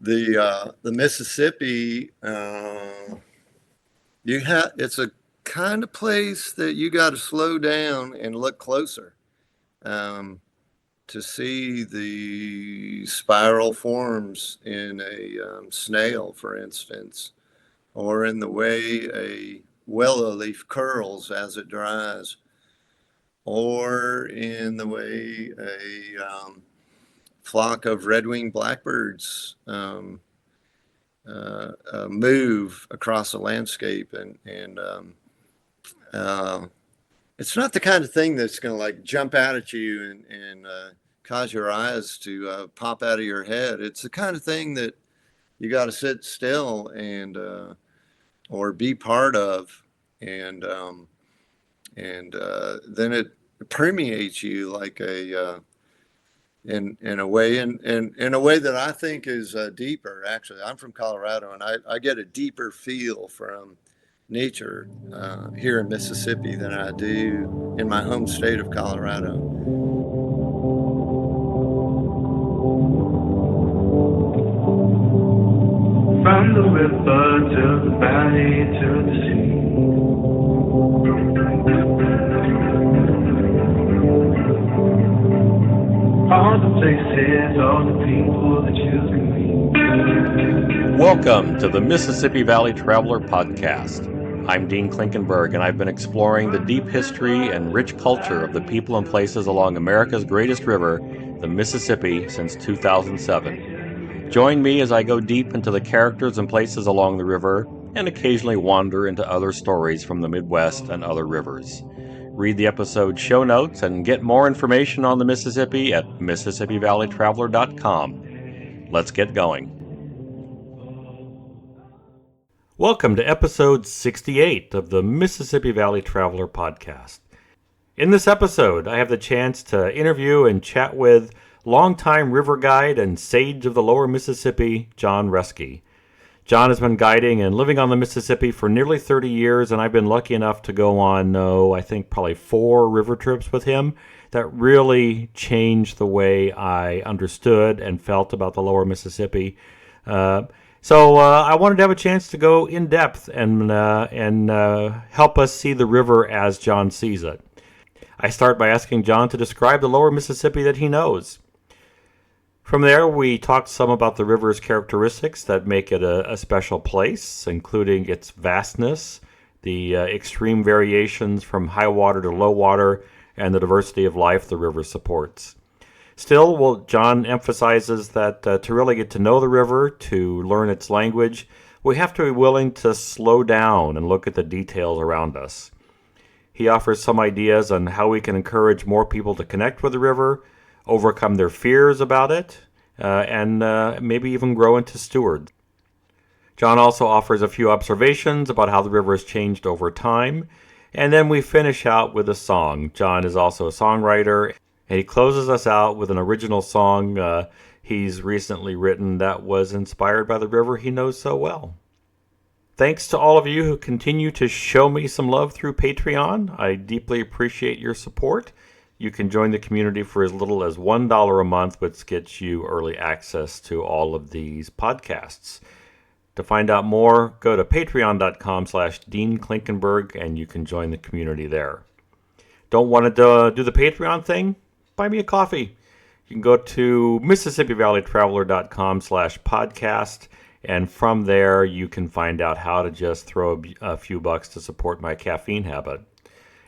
The Mississippi, it's a kind of place that you got to slow down and look closer um, to see the spiral forms in a snail, for instance, or in the way a willow leaf curls as it dries, or in the way a flock of red-winged blackbirds move across the landscape, and uh, it's not the kind of thing that's going to like jump out at you and cause your eyes to pop out of your head. It's the kind of thing that you got to sit still and or be part of, and then it permeates you like a in a way, and in a way that I think is deeper. Actually, I'm from Colorado, and I get a deeper feel from nature here in Mississippi than I do in my home state of Colorado. From the river to the valley to the sea. All the places, all the people that you can meet. Welcome to the Mississippi Valley Traveler Podcast. I'm Dean Klinkenberg, and I've been exploring the deep history and rich culture of the people and places along America's greatest river, the Mississippi, since 2007. Join me as I go deep into the characters and places along the river, and occasionally wander into other stories from the Midwest and other rivers. Read the episode show notes and get more information on the Mississippi at MississippiValleyTraveler.com. Let's get going. Welcome to episode 68 of the Mississippi Valley Traveler Podcast. In this episode, I have the chance to interview and chat with longtime river guide and sage of the lower Mississippi, John Ruskey. John has been guiding and living on the Mississippi for nearly 30 years, and I've been lucky enough to go on, I think probably 4 river trips with him that really changed the way I understood and felt about the lower Mississippi. So I wanted to have a chance to go in depth and help us see the river as John sees it. I start by asking John to describe the lower Mississippi that he knows. From there, we talked some about the river's characteristics that make it a special place, including its vastness, the extreme variations from high water to low water, and the diversity of life the river supports. Still, John emphasizes that to really get to know the river, to learn its language, we have to be willing to slow down and look at the details around us. He offers some ideas on how we can encourage more people to connect with the river, overcome their fears about it, and maybe even grow into stewards. John also offers a few observations about how the river has changed over time, and then we finish out with a song. John is also a songwriter, and he closes us out with an original song he's recently written that was inspired by the river he knows so well. Thanks to all of you who continue to show me some love through Patreon. I deeply appreciate your support. You can join the community for as little as $1 a month, which gets you early access to all of these podcasts. To find out more, go to patreon.com/Dean Klinkenberg, and you can join the community there. Don't want to do the Patreon thing? Buy me a coffee. You can go to MississippiValleyTraveler.com/podcast, and from there you can find out how to just throw a few bucks to support my caffeine habit.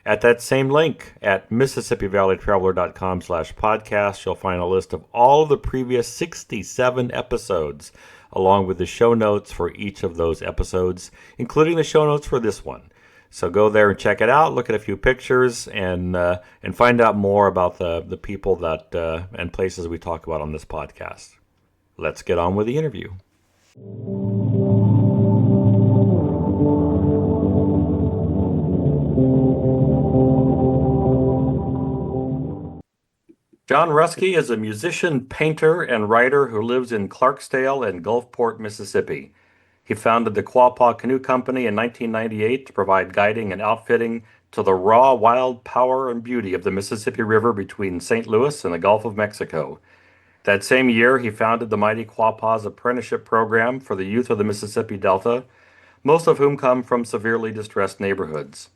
At that same link at MississippiValleyTraveler.com/podcast, you'll find a list of all of the previous 67 episodes, along with the show notes for each of those episodes, including the show notes for this one. So go there and check it out, look at a few pictures, and find out more about the people that and places we talk about on this podcast. Let's get on with the interview. John Ruskey is a musician, painter, and writer who lives in Clarksdale and Gulfport, Mississippi. He founded the Quapaw Canoe Company in 1998 to provide guiding and outfitting to the raw, wild power and beauty of the Mississippi River between St. Louis and the Gulf of Mexico. That same year, he founded the mighty Quapa's apprenticeship program for the youth of the Mississippi Delta, most of whom come from severely distressed neighborhoods.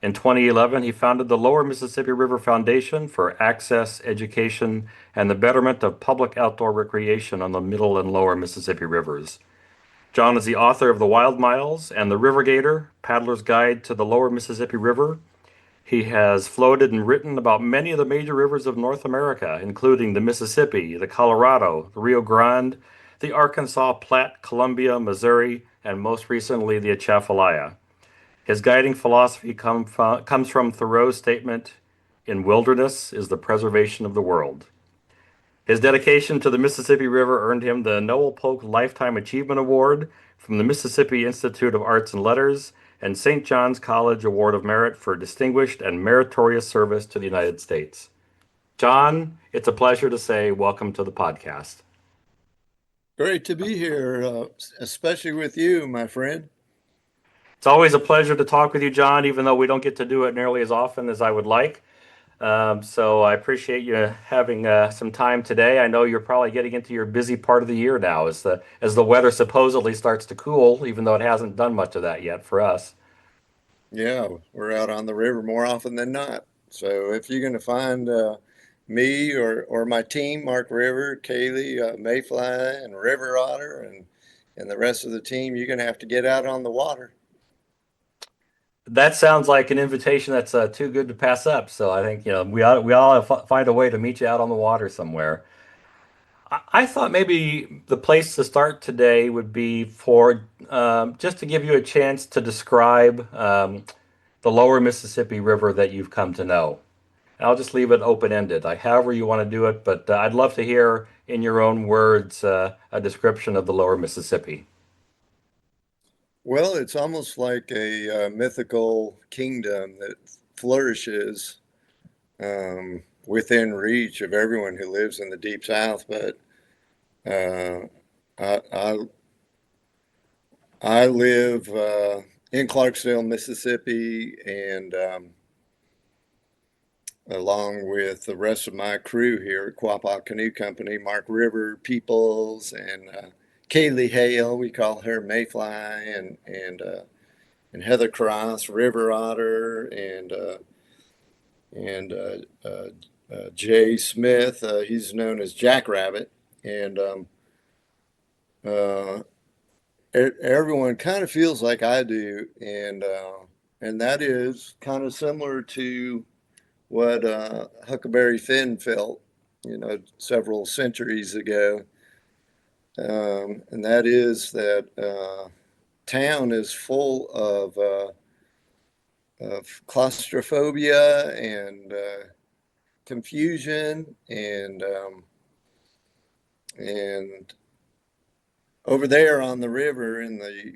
In 2011, he founded the Lower Mississippi River Foundation for access, education, and the betterment of public outdoor recreation on the middle and lower Mississippi rivers. John is the author of The Wild Miles and The River Gator, Paddler's Guide to the Lower Mississippi River. He has floated and written about many of the major rivers of North America, including the Mississippi, the Colorado, the Rio Grande, the Arkansas, Platte, Columbia, Missouri, and most recently the Atchafalaya. His guiding philosophy comes from Thoreau's statement, "In wilderness is the preservation of the world." His dedication to the Mississippi River earned him the Noel Polk Lifetime Achievement Award from the Mississippi Institute of Arts and Letters and St. John's College Award of Merit for distinguished and meritorious service to the United States. John, it's a pleasure to say welcome to the podcast. Great to be here, especially with you, my friend. It's always a pleasure to talk with you, John, even though we don't get to do it nearly as often as I would like. So I appreciate you having some time today. I know you're probably getting into your busy part of the year now as the weather supposedly starts to cool, even though it hasn't done much of that yet for us. Yeah, we're out on the river more often than not. So if you're going to find me or my team, Mark River, Kaylee, Mayfly, and River Otter, and the rest of the team, you're going to have to get out on the water. That sounds like an invitation that's too good to pass up. So I think we all find a way to meet you out on the water somewhere. I thought maybe the place to start today would be for just to give you a chance to describe the lower Mississippi River that you've come to know. And I'll just leave it open-ended, however you want to do it, but I'd love to hear in your own words a description of the lower Mississippi. Well, it's almost like a mythical kingdom that flourishes within reach of everyone who lives in the Deep South. But uh, I, I live in Clarksville, Mississippi, and along with the rest of my crew here at Quapaw Canoe Company, Mark River, Peoples, and Kaylee Hale, we call her Mayfly, and Heather Cross, River Otter, and Jay Smith. He's known as Jackrabbit, and uh, everyone kind of feels like I do, and that is kind of similar to what Huckleberry Finn felt, several centuries ago, and that is that town is full of claustrophobia and confusion, and over there on the river in the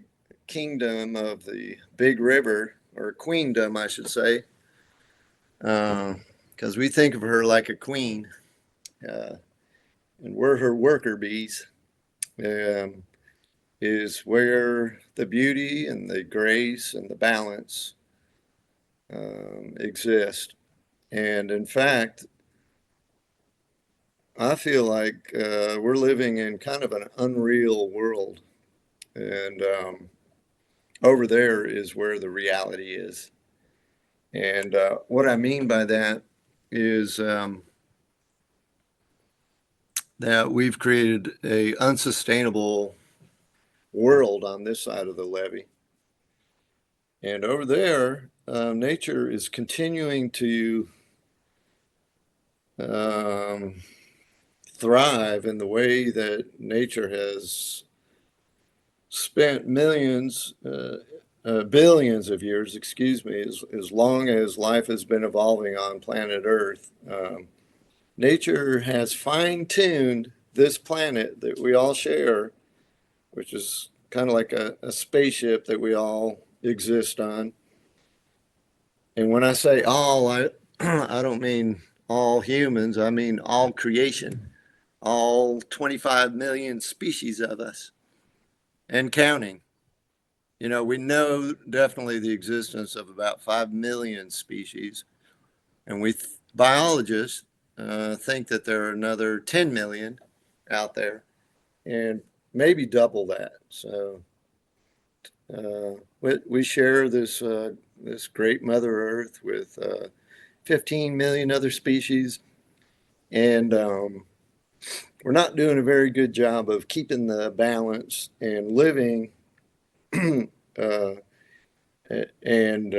kingdom of the Big River, or queendom, I should say, because we think of her like a queen, uh, and we're her worker bees, um, is where the beauty and the grace and the balance exist. And in fact, I feel like we're living in kind of an unreal world. And over there is where the reality is. And what I mean by that is that we've created a unsustainable world on this side of the levee. And over there, nature is continuing to um, thrive in the way that nature has spent billions of years, excuse me, as long as life has been evolving on planet Earth. Nature has fine-tuned this planet that we all share, which is kind of like a spaceship that we all exist on. And when I say all, I don't mean all humans, I mean all creation, all 25 million species of us and counting. We know definitely the existence of about 5 million species, and biologists think that there are another 10 million. out there, and maybe double that. So we share this great Mother Earth with 15 million other species, and we're not doing a very good job of keeping the balance and living uh, and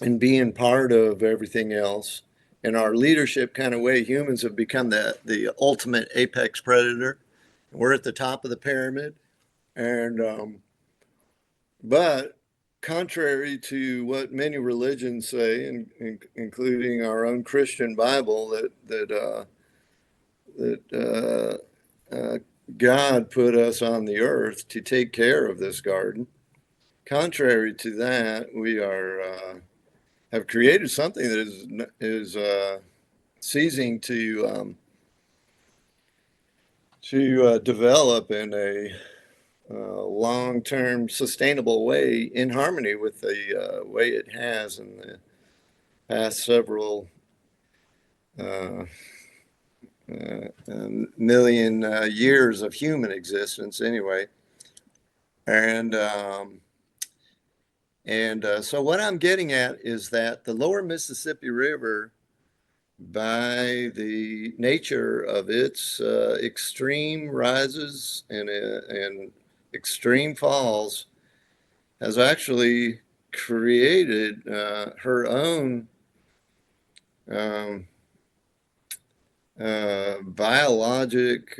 and being part of everything else. In our leadership kind of way, humans have become the ultimate apex predator. We're at the top of the pyramid, and but contrary to what many religions say, including our own Christian Bible, that God put us on the earth to take care of this garden. Contrary to that, we are have created something that is ceasing to develop in a long-term sustainable way in harmony with the way it has in the past several uh, million years of human existence anyway. And so what I'm getting at is that the lower Mississippi River, by the nature of its extreme rises and extreme falls, has actually created her own um, biologic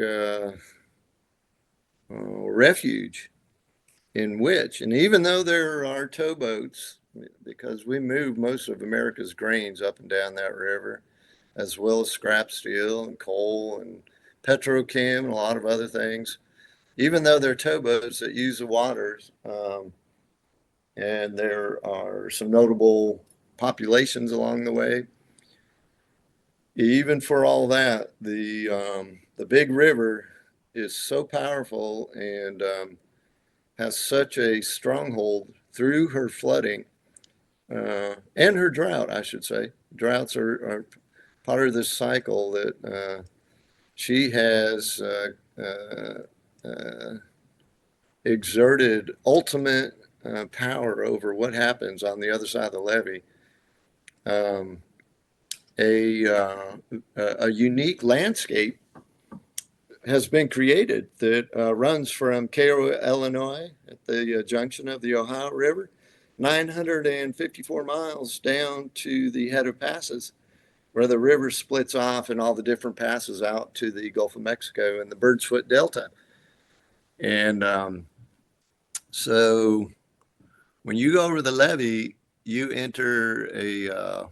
refuge in which, and even though there are towboats, because we move most of America's grains up and down that river, as well as scrap steel and coal and petrochem and a lot of other things, even though there are towboats that use the waters, and there are some notable populations along the way. Even for all that, the big river is so powerful and has such a stronghold through her flooding and her drought, I should say. Droughts are part of this cycle that she has exerted ultimate power over what happens on the other side of the levee. Um, a unique landscape has been created that runs from Cairo, Illinois, at the junction of the Ohio River, 954 miles down to the head of passes, where the river splits off and all the different passes out to the Gulf of Mexico and the Bird's Foot Delta. And so when you go over the levee, you enter a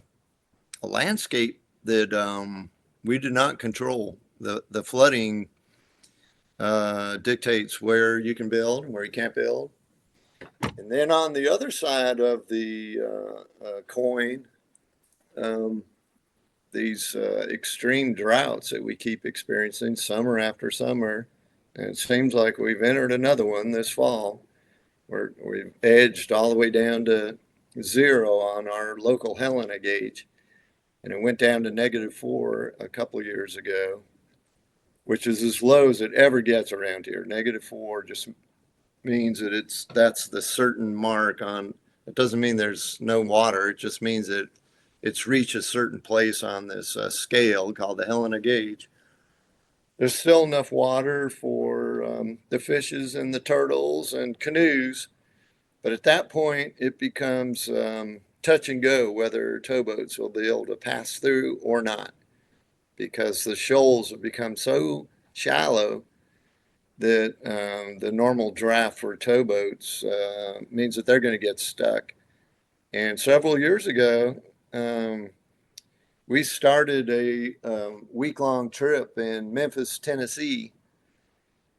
landscape that we do not control. The flooding dictates where you can build and where you can't build. And then on the other side of the coin, um, these extreme droughts that we keep experiencing summer after summer. And it seems like we've entered another one this fall. We've edged all the way down to zero on our local Helena gauge. And it went down to -4 a couple of years ago, which is as low as it ever gets around here. -4 just means that that's the certain mark on. It doesn't mean there's no water. It just means that it's reached a certain place on this scale called the Helena gauge. There's still enough water for the fishes and the turtles and canoes, but at that point it becomes touch and go whether towboats will be able to pass through or not, because the shoals have become so shallow that the normal draft for towboats means that they're going to get stuck. And several years ago, we started a week-long trip in Memphis, Tennessee,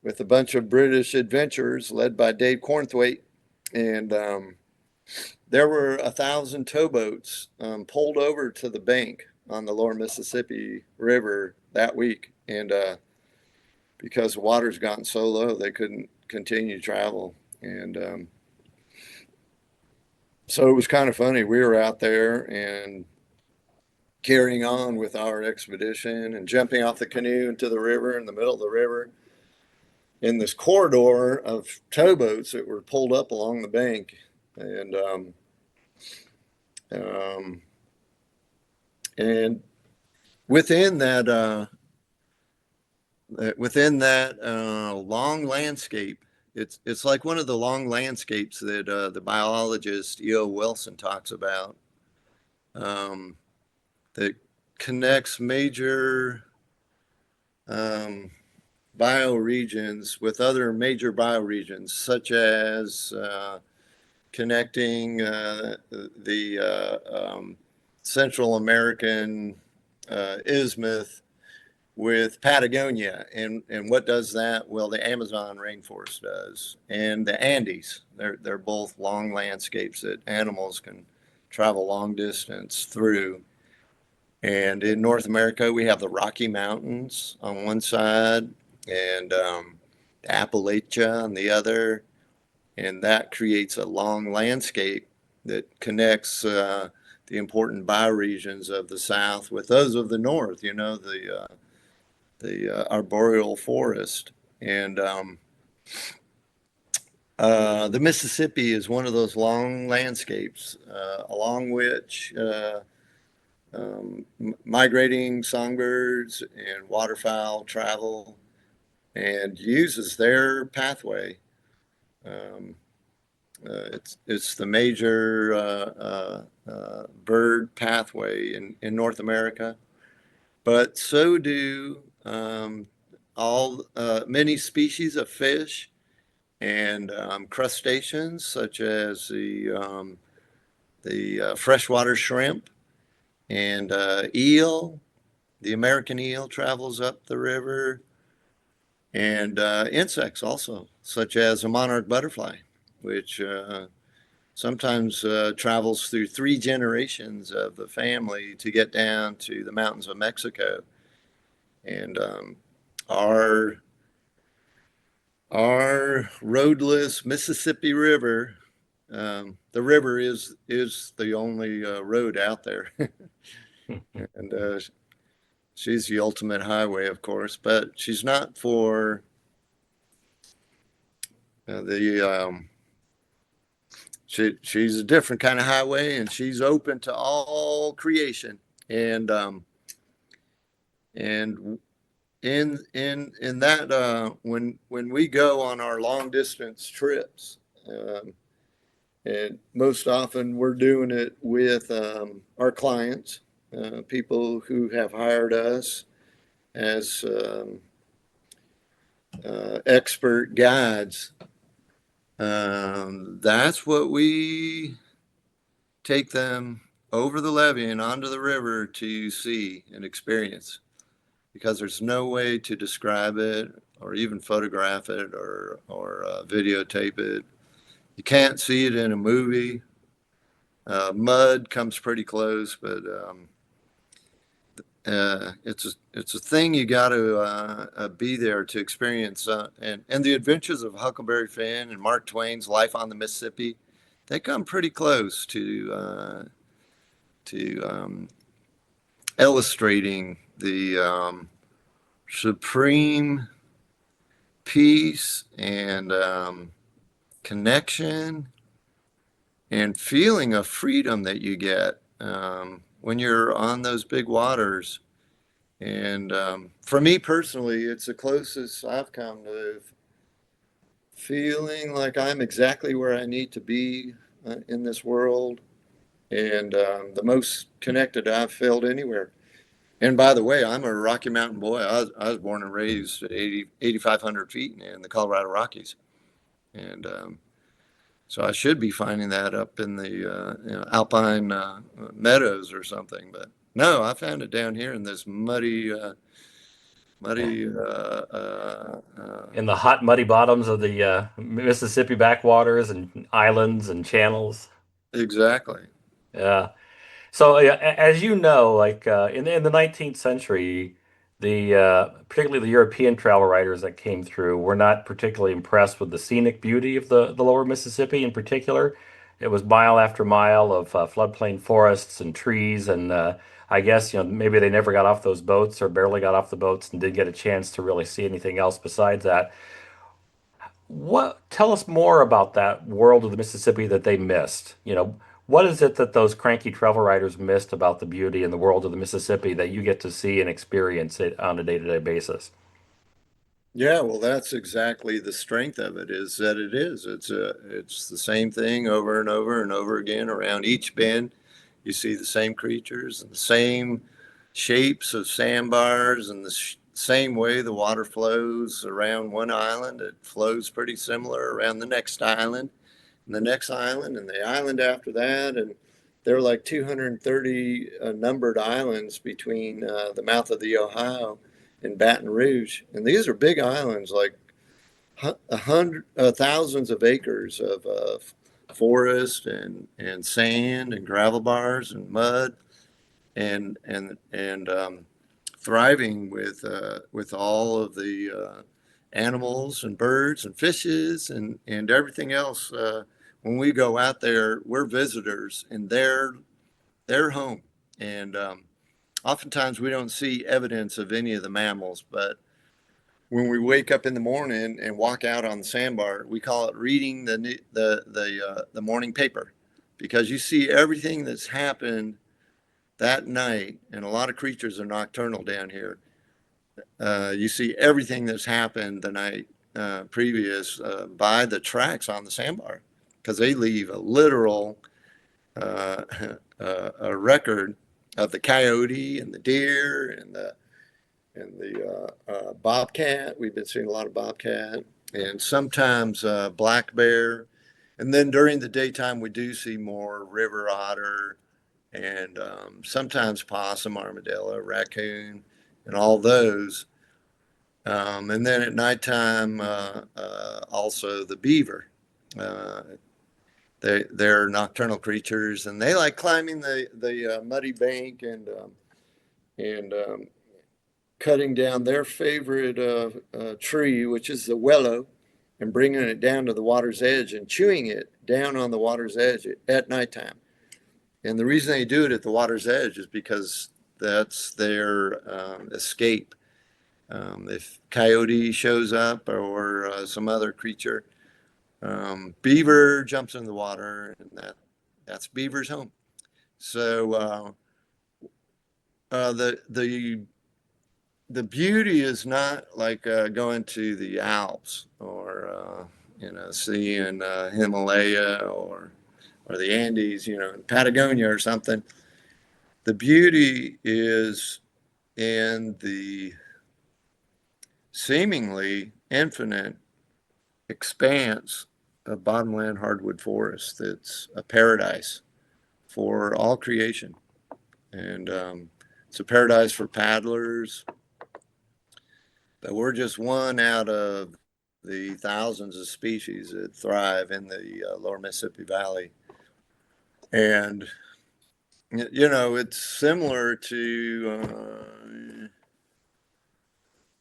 with a bunch of British adventurers led by Dave Cornthwaite, and there were 1,000 towboats pulled over to the bank on the lower Mississippi River that week, and because the water's gotten so low, they couldn't continue to travel. And so it was kind of funny. We were out there, and carrying on with our expedition and jumping off the canoe into the river in the middle of the river in this corridor of towboats that were pulled up along the bank. And um, and within that long landscape, it's like one of the long landscapes that the biologist E.O. Wilson talks about, um, that connects major um, bioregions with other major bioregions, such as connecting the Central American isthmus with Patagonia. And what does that? Well, the Amazon rainforest does, and the Andes. They're both long landscapes that animals can travel long distance through. And in North America, we have the Rocky Mountains on one side and Appalachia on the other. And that creates a long landscape that connects the important bioregions of the South with those of the North, the arboreal forest. And the Mississippi is one of those long landscapes along which migrating songbirds and waterfowl travel and uses their pathway. Um, it's the major bird pathway in North America, but so do all many species of fish and crustaceans, such as the freshwater shrimp and eel. The American eel travels up the river, and insects also, such as a monarch butterfly, which sometimes travels through three generations of the family to get down to the mountains of Mexico. And our our roadless Mississippi River, the river is the only road out there, and she's the ultimate highway, of course, but she's not for the she's a different kind of highway, and she's open to all creation. And and in that when we go on our long distance trips, and most often we're doing it with our clients, people who have hired us as expert guides. That's what we take them over the levee and onto the river to see and experience, because there's no way to describe it or even photograph it or videotape it. You can't see it in a movie. Mud comes pretty close, but it's a thing you got to be there to experience. And the adventures of Huckleberry Finn and Mark Twain's Life on the Mississippi, they come pretty close to illustrating the supreme peace and connection and feeling of freedom that you get when you're on those big waters. And for me personally, it's the closest I've come to feeling like I'm exactly where I need to be in this world, and the most connected I've felt anywhere. And by the way, I'm a Rocky Mountain boy. I was born and raised at 8,500 feet in the Colorado Rockies. And so I should be finding that up in the alpine meadows or something. But no, I found it down here in this muddy. In the hot, muddy bottoms of the Mississippi backwaters and islands and channels. Exactly. Yeah. So, yeah, as you know, like in the 19th century, the particularly the European travel writers that came through were not particularly impressed with the scenic beauty of the lower Mississippi in particular. it was mile after mile of floodplain forests and trees, and I guess maybe they never got off those boats or barely got off the boats and didn't get a chance to really see anything else besides that. What tell us more about that world of the Mississippi that they missed? What is it that those cranky travel writers missed about the beauty and the world of the Mississippi that you get to see and experience it on a day-to-day basis? Yeah, well, that's exactly the strength of it is that it is. It's the same thing over and over and over again around each bend. You see the same creatures and the same shapes of sandbars and the same way the water flows around one island. It flows pretty similar around the next island and the next island and the island after that. And there are like 230 numbered islands between the mouth of the Ohio and Baton Rouge. And these are big islands, like thousands of acres of forest and sand and gravel bars and mud and thriving with all of the animals and birds and fishes and everything else. When we go out there, we're visitors and they're home. And oftentimes we don't see evidence of any of the mammals, but when we wake up in the morning and walk out on the sandbar, we call it reading the morning paper, because you see everything that's happened that night, and a lot of creatures are nocturnal down here. You see everything that's happened the night previous by the tracks on the sandbar, because they leave a literal uh, a record of the coyote and the deer and the bobcat. We've been seeing a lot of bobcat and sometimes black bear. And then during the daytime, we do see more river otter and sometimes possum, armadillo, raccoon, and all those. And then at nighttime, also the beaver. Uh, they're nocturnal creatures, and they like climbing the muddy bank and cutting down their favorite tree, which is the willow, and bringing it down to the water's edge and chewing it down on the water's edge at nighttime. And the reason they do it at the water's edge is because that's their escape. If coyote shows up or some other creature, beaver jumps in the water, and that's beaver's home. So the beauty is not like going to the Alps or seeing Himalaya or the Andes, in Patagonia or something. The beauty is in the seemingly infinite expanse of bottomland hardwood forest. That's a paradise for all creation, and it's a paradise for paddlers. But we're just one out of the thousands of species that thrive in the lower Mississippi Valley. And, it's similar to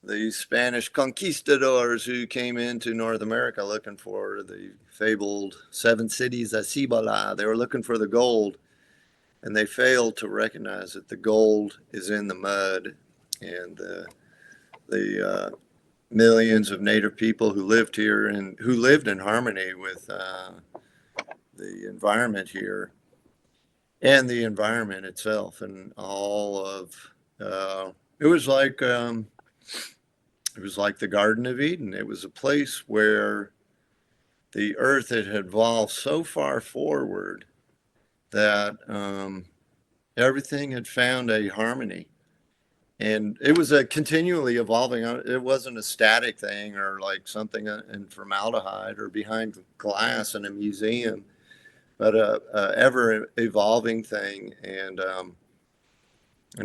the Spanish conquistadors who came into North America looking for the fabled seven cities of Cibola. They were looking for the gold, and they failed to recognize that the gold is in the mud, and the millions of native people who lived here and who lived in harmony with the environment here and the environment itself and all of it was like the Garden of Eden. It was a place where the earth had evolved so far forward that everything had found a harmony. And it was a continually evolving. It wasn't a static thing or like something in formaldehyde or behind glass in a museum, but a ever evolving thing. And of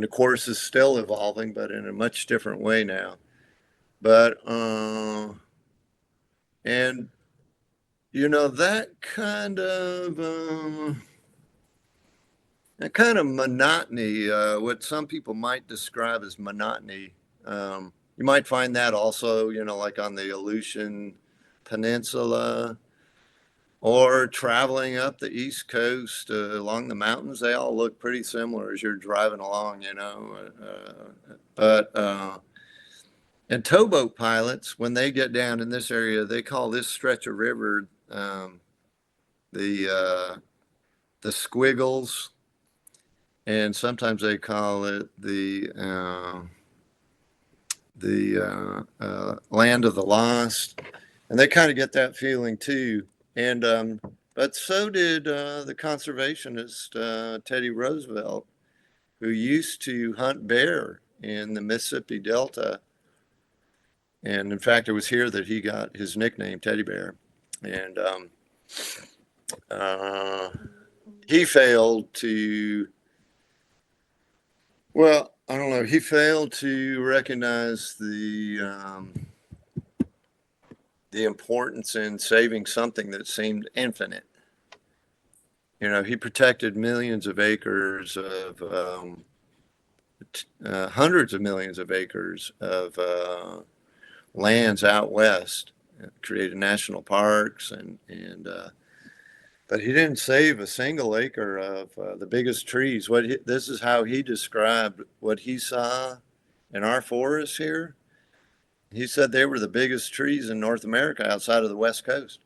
course, is still evolving, but in a much different way now. But and that kind of monotony, what some people might describe as monotony, you might find that also, like on the Aleutian Peninsula or traveling up the East Coast along the mountains, they all look pretty similar as you're driving along, you know. But and towboat pilots, when they get down in this area, they call this stretch of river the the Squiggles, and sometimes they call it the land of the lost, and they kind of get that feeling too. And but so did the conservationist Teddy Roosevelt, who used to hunt bear in the Mississippi Delta. And in fact, it was here that he got his nickname, Teddy Bear. And uh, he failed to, well, I don't know, he failed to recognize the importance in saving something that seemed infinite. You know, he protected millions of acres of, hundreds of millions of acres of lands out west, created national parks, and but he didn't save a single acre of the biggest trees. This is how he described what he saw in our forests here. He said they were the biggest trees in North America outside of the West Coast.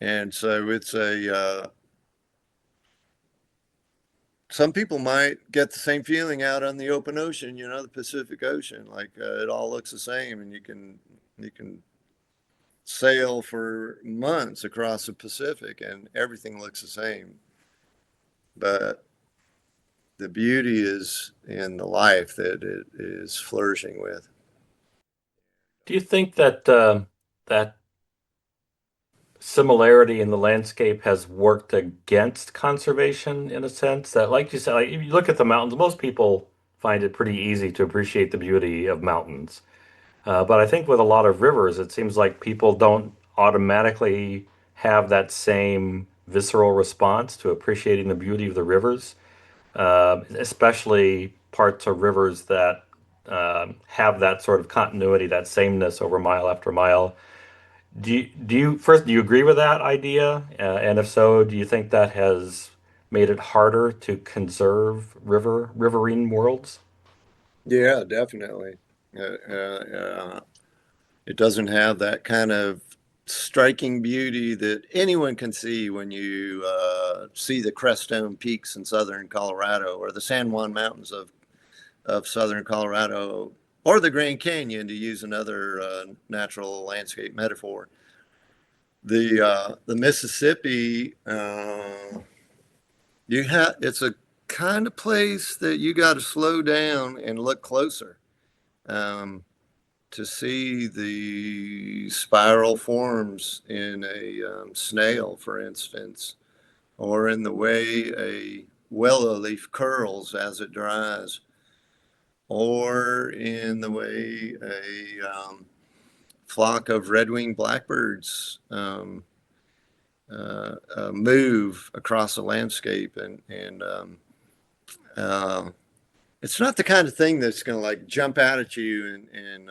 And so it's some people might get the same feeling out on the open ocean, you know, the Pacific Ocean, like it all looks the same, and you can sail for months across the Pacific and everything looks the same. But the beauty is in the life that it is flourishing with. Do you think that that similarity in the landscape has worked against conservation in a sense that, like you said, like if you look at the mountains, most people find it pretty easy to appreciate the beauty of mountains. But I think with a lot of rivers, it seems like people don't automatically have that same visceral response to appreciating the beauty of the rivers, especially parts of rivers that have that sort of continuity, that sameness over mile after mile. Do you agree with that idea? And if so, do you think that has made it harder to conserve riverine worlds? Yeah, definitely. It doesn't have that kind of striking beauty that anyone can see when you see the Crestone Peaks in southern Colorado or the San Juan Mountains of southern Colorado or the Grand Canyon, to use another natural landscape metaphor. The Mississippi, it's a kind of place that you got to slow down and look closer. Um, to see the spiral forms in a snail, for instance, or in the way a willow leaf curls as it dries, or in the way a flock of red-winged blackbirds move across the landscape, and uh, it's not the kind of thing that's going to like jump out at you and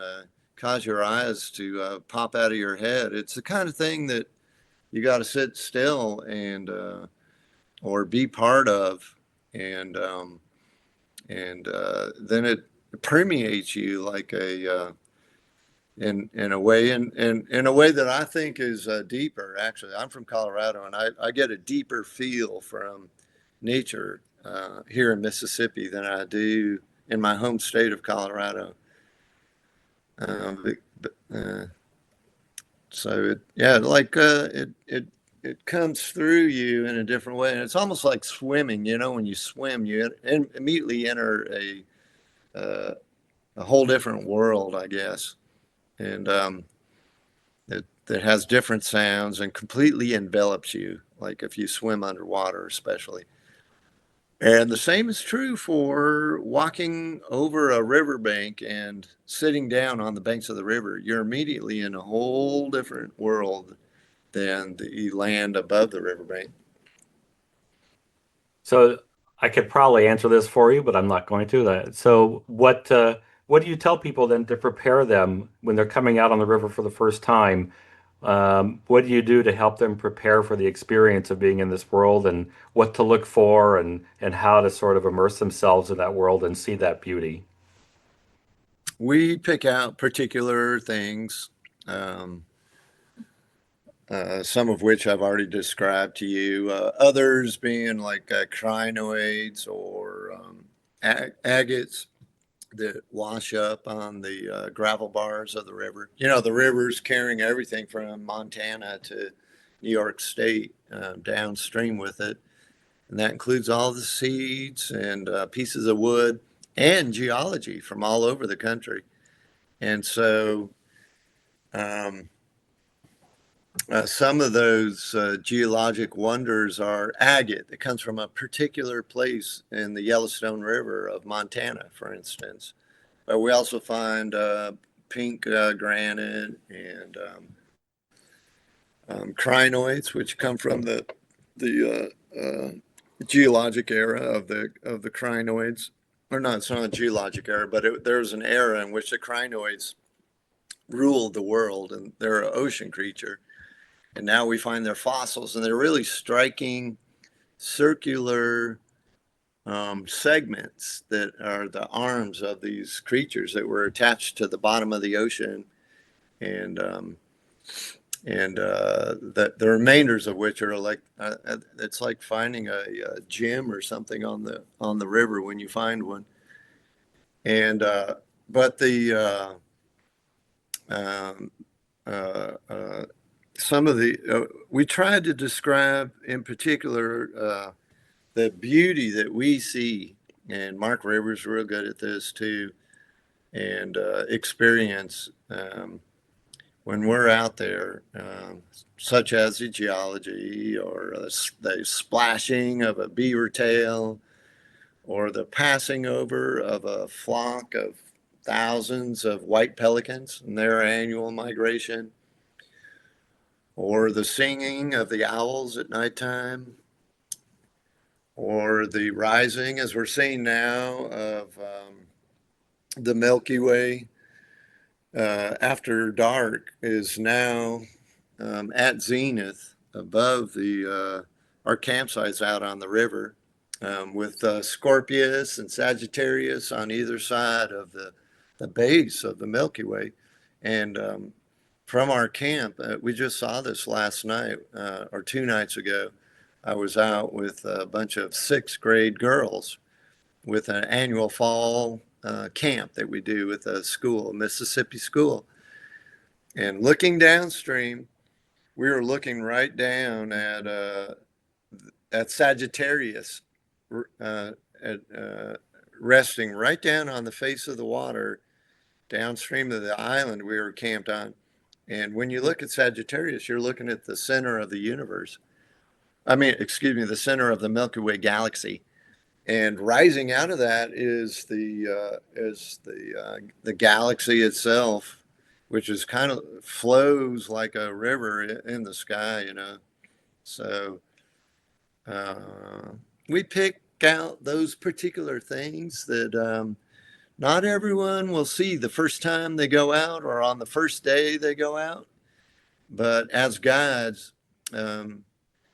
cause your eyes to pop out of your head. It's the kind of thing that you got to sit still and or be part of, and then it permeates you like a in a way, and in a way that I think is deeper. Actually, I'm from Colorado, and I get a deeper feel from nature here in Mississippi than I do in my home state of Colorado. But so yeah, like it comes through you in a different way, and it's almost like swimming. You know, when you swim, you immediately enter uh, a whole different world, I guess, and that has different sounds and completely envelops you. Like if you swim underwater, especially. And the same is true for walking over a riverbank and sitting down on the banks of the river. You're immediately in a whole different world than the land above the riverbank. So I could probably answer this for you, but I'm not going to. So what do you tell people then to prepare them when they're coming out on the river for the first time? What do you do to help them prepare for the experience of being in this world, and what to look for, and how to sort of immerse themselves in that world and see that beauty? We pick out particular things, um, some of which I've already described to you. Others being like crinoids or agates that wash up on the gravel bars of the river. You know, the river's carrying everything from Montana to New York State downstream with it. And that includes all the seeds and pieces of wood and geology from all over the country. And so um, some of those geologic wonders are agate that comes from a particular place in the Yellowstone River of Montana, for instance. But we also find pink granite and crinoids, which come from the geologic era of the crinoids. Or no, it's not a geologic era, but there's an era in which the crinoids ruled the world, and they're an ocean creature. And now we find their fossils, and they're really striking circular segments that are the arms of these creatures that were attached to the bottom of the ocean, and the remainders of which are like it's like finding a gem or something on the river when you find one. And but the um, uh, some of the we tried to describe in particular the beauty that we see, and Mark Rivers real good at this too, and experience when we're out there, such as the geology or the splashing of a beaver tail or the passing over of a flock of thousands of white pelicans in their annual migration, or the singing of the owls at nighttime, or the rising, as we're seeing now, of the Milky Way after dark is now at zenith above our campsites out on the river, with Scorpius and Sagittarius on either side of the base of the Milky Way. And from our camp, we just saw this last night or 2 nights ago. I was out with a bunch of sixth grade girls with an annual fall camp that we do with a school, Mississippi school. And looking downstream, we were looking right down at Sagittarius, uh, at, resting right down on the face of the water downstream of the island we were camped on. And when you look at Sagittarius, you're looking at the center of the universe. I mean, excuse me, the center of the Milky Way galaxy. And rising out of that is the galaxy itself, which is kind of flows like a river in the sky, you know. So uh, we pick out those particular things that not everyone will see the first time they go out or on the first day they go out. But as guides, um,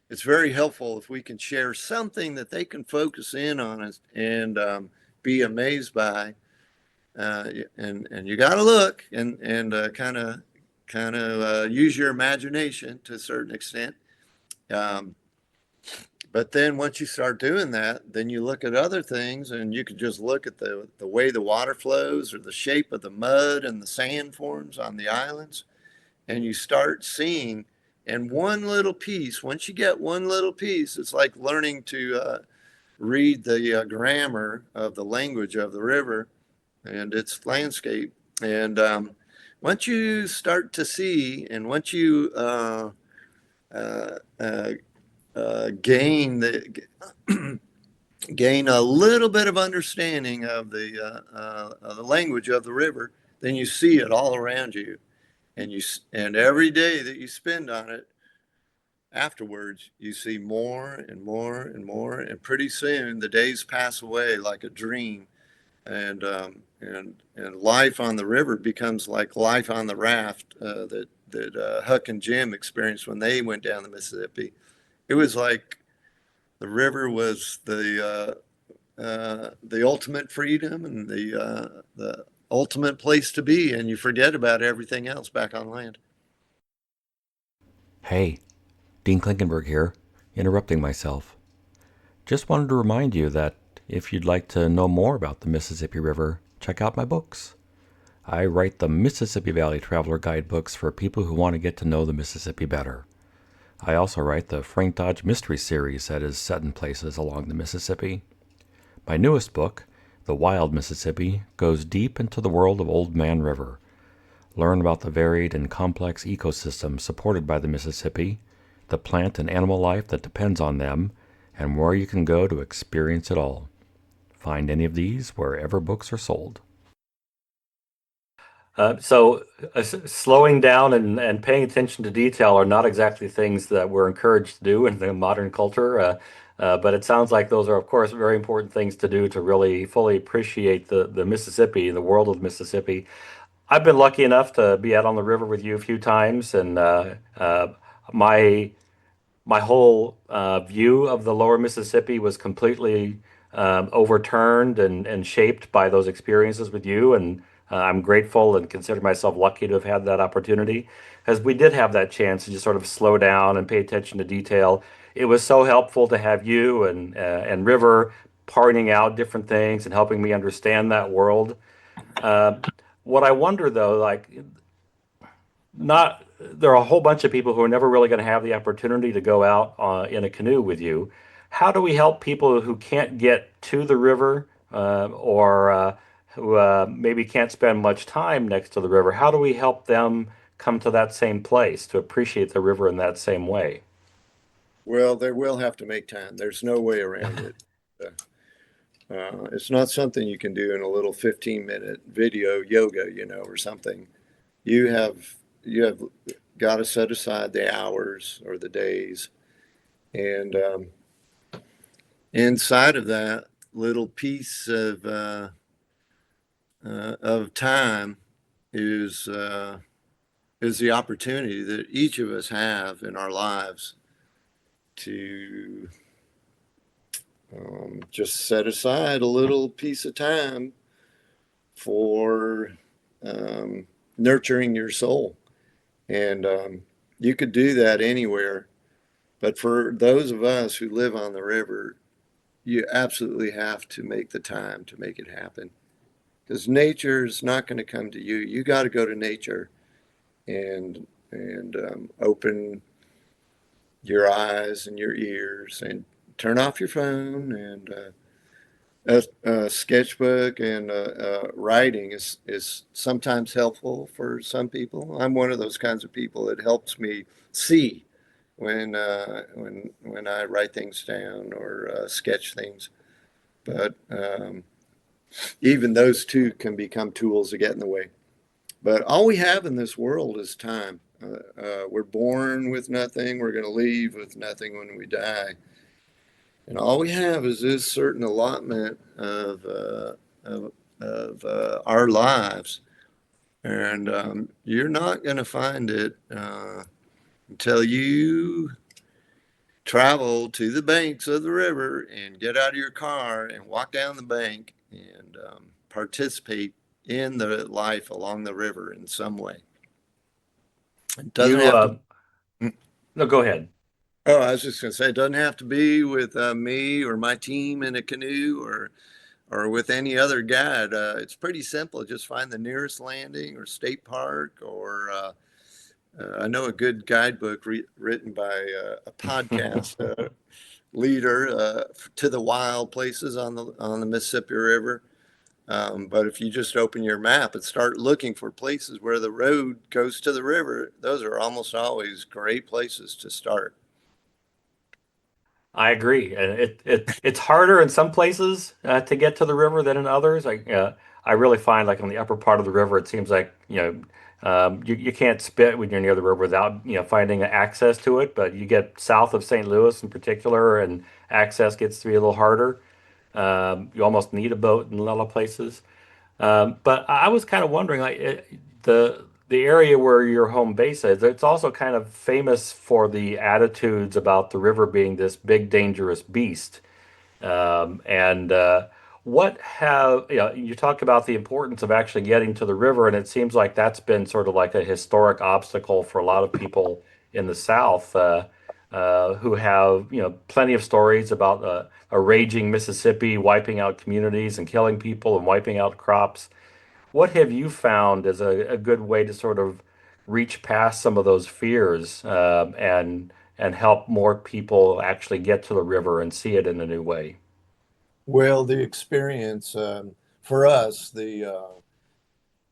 it's very helpful if we can share something that they can focus in on and be amazed by. And you got to look and kind of use your imagination to a certain extent. Um, but then once you start doing that, then you look at other things, and you can just look at the way the water flows or the shape of the mud and the sand forms on the islands, and you start seeing. And one little piece, once you get one little piece, it's like learning to read the grammar of the language of the river and its landscape. And once you start to see, and once you uh, uh, gain gain a little bit of understanding of the language of the river, then you see it all around you, and every day that you spend on it afterwards, you see more and more and more, and pretty soon the days pass away like a dream, and life on the river becomes like life on the raft that Huck and Jim experienced when they went down the Mississippi. It was like the river was the ultimate freedom and the ultimate place to be, and you forget about everything else back on land. Hey, Dean Klinkenberg here, interrupting myself. Just wanted to remind you that if you'd like to know more about the Mississippi River, check out my books. I write the Mississippi Valley Traveler guidebooks for people who want to get to know the Mississippi better. I also write the Frank Dodge Mystery Series that is set in places along the Mississippi. My newest book, The Wild Mississippi, goes deep into the world of Old Man River. Learn about the varied and complex ecosystem supported by the Mississippi, the plant and animal life that depends on them, and where you can go to experience it all. Find any of these wherever books are sold. Slowing down and paying attention to detail are not exactly things that we're encouraged to do in the modern culture. But it sounds like those are, of course, very important things to do to really fully appreciate the Mississippi, the world of Mississippi. I've been lucky enough to be out on the river with you a few times, and my my whole view of the lower Mississippi was completely overturned and shaped by those experiences with you. And I'm grateful and consider myself lucky to have had that opportunity, as we did have that chance to just sort of slow down and pay attention to detail. It was so helpful to have you and River parting out different things and helping me understand that world. Uh, what I wonder though, like, not there are a whole bunch of people who are never really going to have the opportunity to go out in a canoe with you. How do we help people who can't get to the river or who maybe can't spend much time next to the river? How do we help them come to that same place to appreciate the river in that same way? Well, they will have to make time. There's no way around it. It's not something you can do in a little 15-minute video yoga, or something. You have got to set aside the hours or the days, and inside of that little piece of time is the opportunity that each of us have in our lives to just set aside a little piece of time for nurturing your soul. And you could do that anywhere. But for those of us who live on the river, you absolutely have to make the time to make it happen. Because nature's not going to come to you. You got to go to nature and open your eyes and your ears and turn off your phone and a sketchbook and writing is sometimes helpful for some people. I'm one of those kinds of people. It helps me see when I write things down or sketch things. But even those two can become tools that get in the way. But all we have in this world is time. We're born with nothing. We're going to leave with nothing when we die. And all we have is this certain allotment of our lives. And you're not going to find it until you travel to the banks of the river and get out of your car and walk down the bank and participate in the life along the river in some way. It doesn't You have to. no, go ahead. Oh, I was just going to say, it doesn't have to be with me or my team in a canoe or with any other guide. It's pretty simple. Just find the nearest landing or state park or I know a good guidebook written by a podcast leader to the wild places on the Mississippi River. But if you just open your map and start looking for places where the road goes to the river, those are almost always great places to start. I agree, and it's harder in some places to get to the river than in others. I really find like on the upper part of the river, it seems like you can't spit when you're near the river without finding access to it. But you get south of St. Louis in particular, and access gets to be a little harder. You almost need a boat in a lot of places. But I was kind of wondering, like the the area where your home base is, it's also kind of famous for the attitudes about the river being this big, dangerous beast. And what have you know, you talked about the importance of actually getting to the river, and it seems like that's been sort of like a historic obstacle for a lot of people in the South who have plenty of stories about a raging Mississippi wiping out communities and killing people and wiping out crops. What have you found as a good way to sort of reach past some of those fears and help more people actually get to the river and see it in a new way? Well, the experience for us, the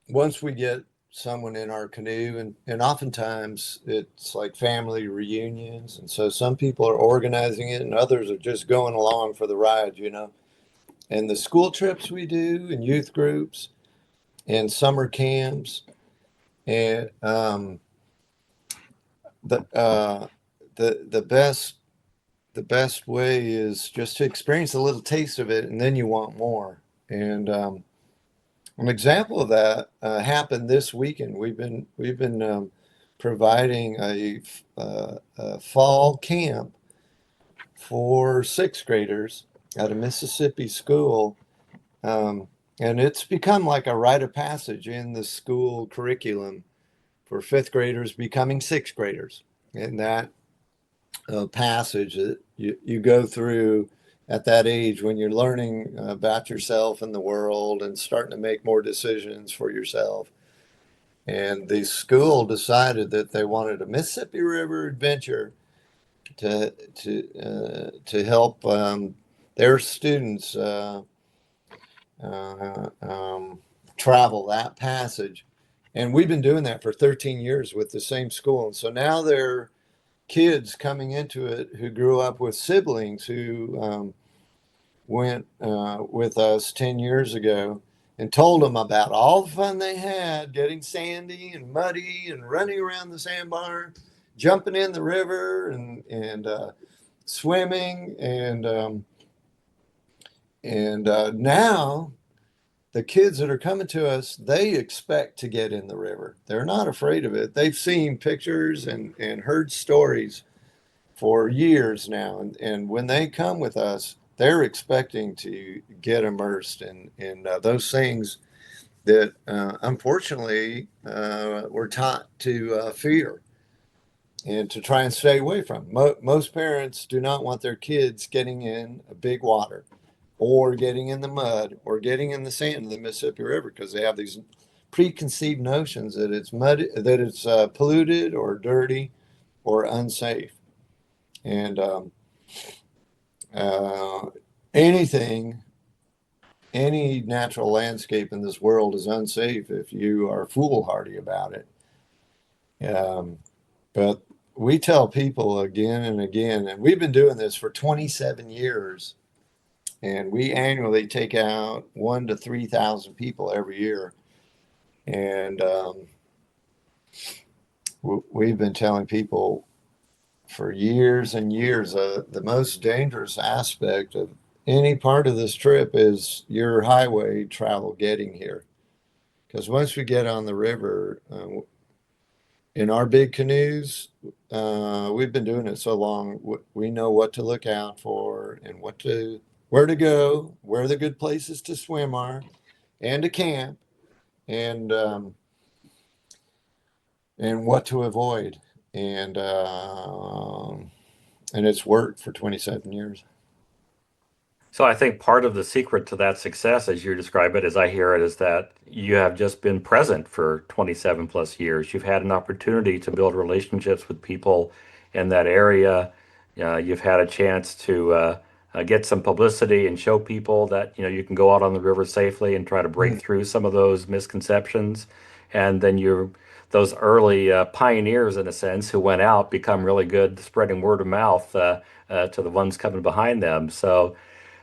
once we get someone in our canoe, and oftentimes it's like family reunions, and so some people are organizing it, and others are just going along for the ride, you know. And the school trips we do, and youth groups, and summer camps, and the uh, the best way is just to experience a little taste of it, and then you want more. And an example of that happened this weekend. We've been providing a fall camp for sixth graders at a Mississippi school, um, and it's become like a rite of passage in the school curriculum for fifth graders becoming sixth graders. And that passage that you go through at that age when you're learning about yourself and the world and starting to make more decisions for yourself. And the school decided that they wanted a Mississippi River adventure to help their students uh, um, travel that passage. And we've been doing that for 13 years with the same school. And so now they're kids coming into it who grew up with siblings who went with us 10 years ago and told them about all the fun they had getting sandy and muddy and running around the sandbar, jumping in the river and swimming. And now the kids that are coming to us, they expect to get in the river. They're not afraid of it. They've seen pictures and heard stories for years now. And when they come with us, they're expecting to get immersed in those things that unfortunately we're taught to fear and to try and stay away from. Most parents do not want their kids getting in a big water or getting in the mud or getting in the sand of the Mississippi River because they have these preconceived notions that it's muddy, that it's polluted or dirty or unsafe. And uh, anything, any natural landscape in this world is unsafe if you are foolhardy about it. But we tell people again and again, and we've been doing this for 27 years, and we annually take out 1 to 3,000 people every year. And we've been telling people for years and years the most dangerous aspect of any part of this trip is your highway travel getting here. Because once we get on the river, in our big canoes, we've been doing it so long, we know what to look out for and where to go, where the good places to swim are, and to camp, and and what to avoid. And and it's worked for 27 years. So I think part of the secret to that success, as you describe it, as I hear it, is that you have just been present for 27 plus years. You've had an opportunity to build relationships with people in that area. You've had a chance to get some publicity and show people that you can go out on the river safely and try to break Mm. through some of those misconceptions. And then you're those early pioneers, in a sense, who went out become really good spreading word of mouth to the ones coming behind them. So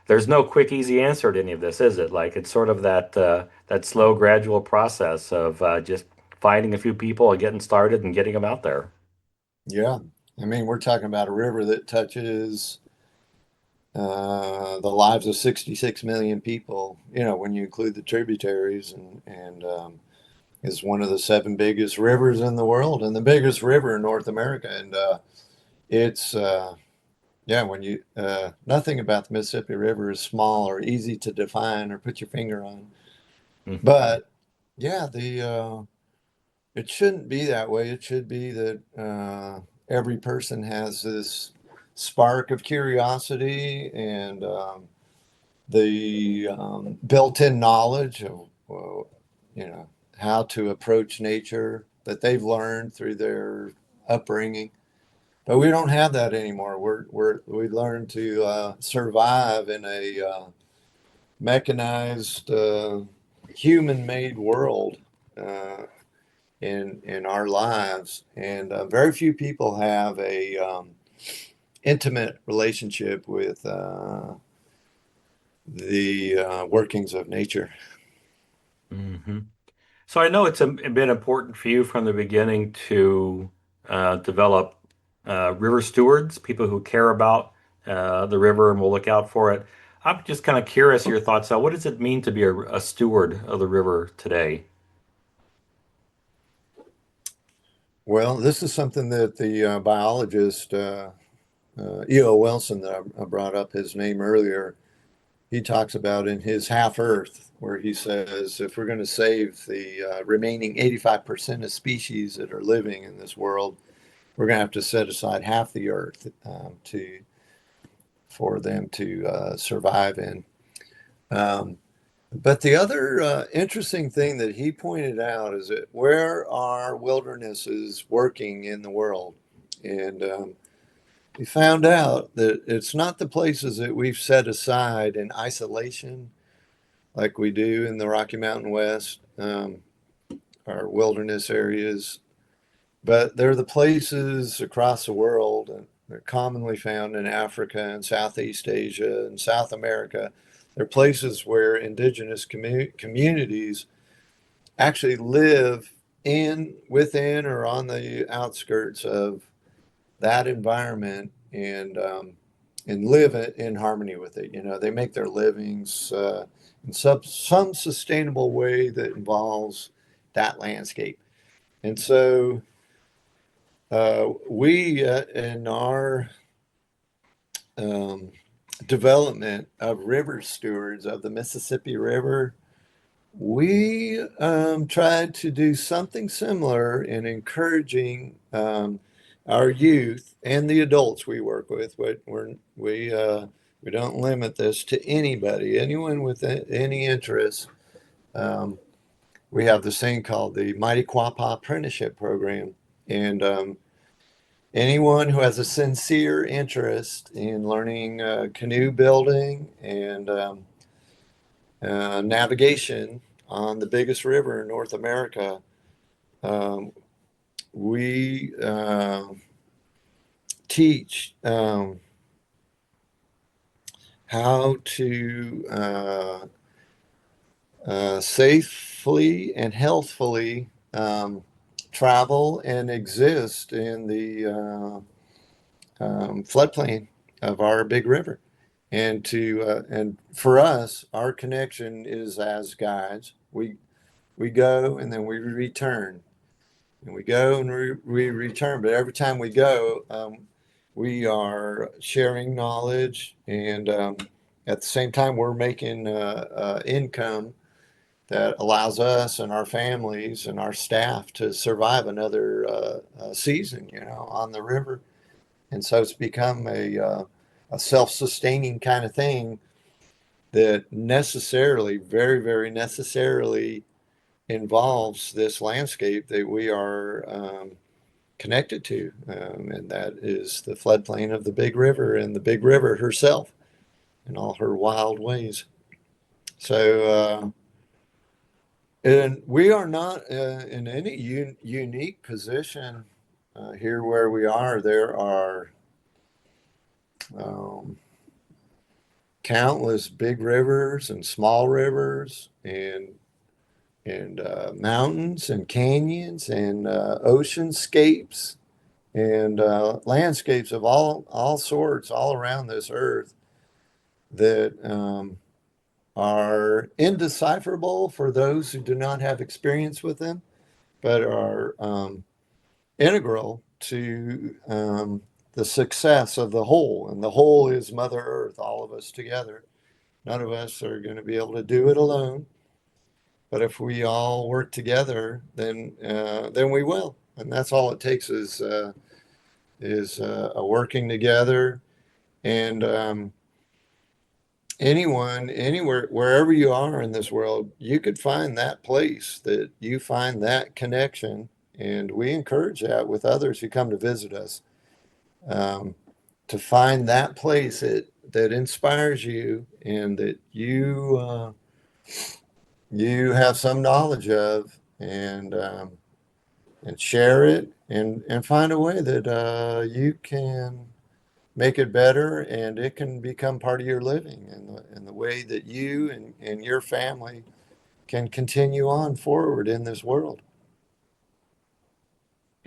there's no quick, easy answer to any of this, is it? Like it's sort of that slow, gradual process of just finding a few people and getting started and getting them out there. Yeah. I mean, we're talking about a river that touches the lives of 66 million people, you know, when you include the tributaries and is one of the seven biggest rivers in the world and the biggest river in North America. And it's yeah, when you nothing about the Mississippi River is small or easy to define or put your finger on. Mm. But yeah, the it shouldn't be that way. It should be that every person has this spark of curiosity and the built-in knowledge of you know how to approach nature that they've learned through their upbringing. But we don't have that anymore. We learn to survive in a mechanized, human-made world uh, in our lives, and very few people have a intimate relationship with the workings of nature. Hmm. So I know it's been important for you from the beginning to develop river stewards, people who care about the river and will look out for it. I'm just kind of curious your thoughts on what does it mean to be a steward of the river today? Well, this is something that the biologist E.O. Wilson, that I brought up his name earlier, he talks about in his Half Earth, where he says if we're going to save the remaining 85% of species that are living in this world, we're going to have to set aside half the Earth to for them to survive in. Um, but the other interesting thing that he pointed out is that where are wildernesses working in the world? And we found out that it's not the places that we've set aside in isolation like we do in the Rocky Mountain West, our wilderness areas, but they're the places across the world, and they're commonly found in Africa and Southeast Asia and South America. They're places where indigenous communities actually live in, within, or on the outskirts of that environment, and live in harmony with it. You know, they make their livings in some sustainable way that involves that landscape. And so we, in our um, development of river stewards of the Mississippi River, we tried to do something similar in encouraging our youth and the adults we work with. We don't limit this to anybody, anyone with any interest. Um, we have this thing called the Mighty Quapaw Apprenticeship Program, and anyone who has a sincere interest in learning canoe building and navigation on the biggest river in North America, um, we teach how to safely and healthfully travel and exist in the floodplain of our big river. And for us, our connection is as guides. We go and then we return, and we go and we return. But every time we go, we are sharing knowledge, and at the same time, we're making income that allows us and our families and our staff to survive another season, you know, on the river. And so it's become a self-sustaining kind of thing that necessarily, very, very necessarily involves this landscape that we are connected to. And that is the floodplain of the Big River and the Big River herself in all her wild ways. So, and we are not in any unique position here where we are. There are um, countless big rivers and small rivers and mountains and canyons and oceanscapes and landscapes of all sorts all around this earth that are indecipherable for those who do not have experience with them, but are integral to the success of the whole. And the whole is Mother Earth, all of us together. None of us are going to be able to do it alone, but if we all work together, then we will. And that's all it takes is a working together. And anyone, anywhere, wherever you are in this world, you could find that place that you find that connection. And we encourage that with others who come to visit us, um, to find that place that inspires you and that you have some knowledge of, and share it, and find a way that you can make it better, and it can become part of your living, and the way that you and your family can continue on forward in this world.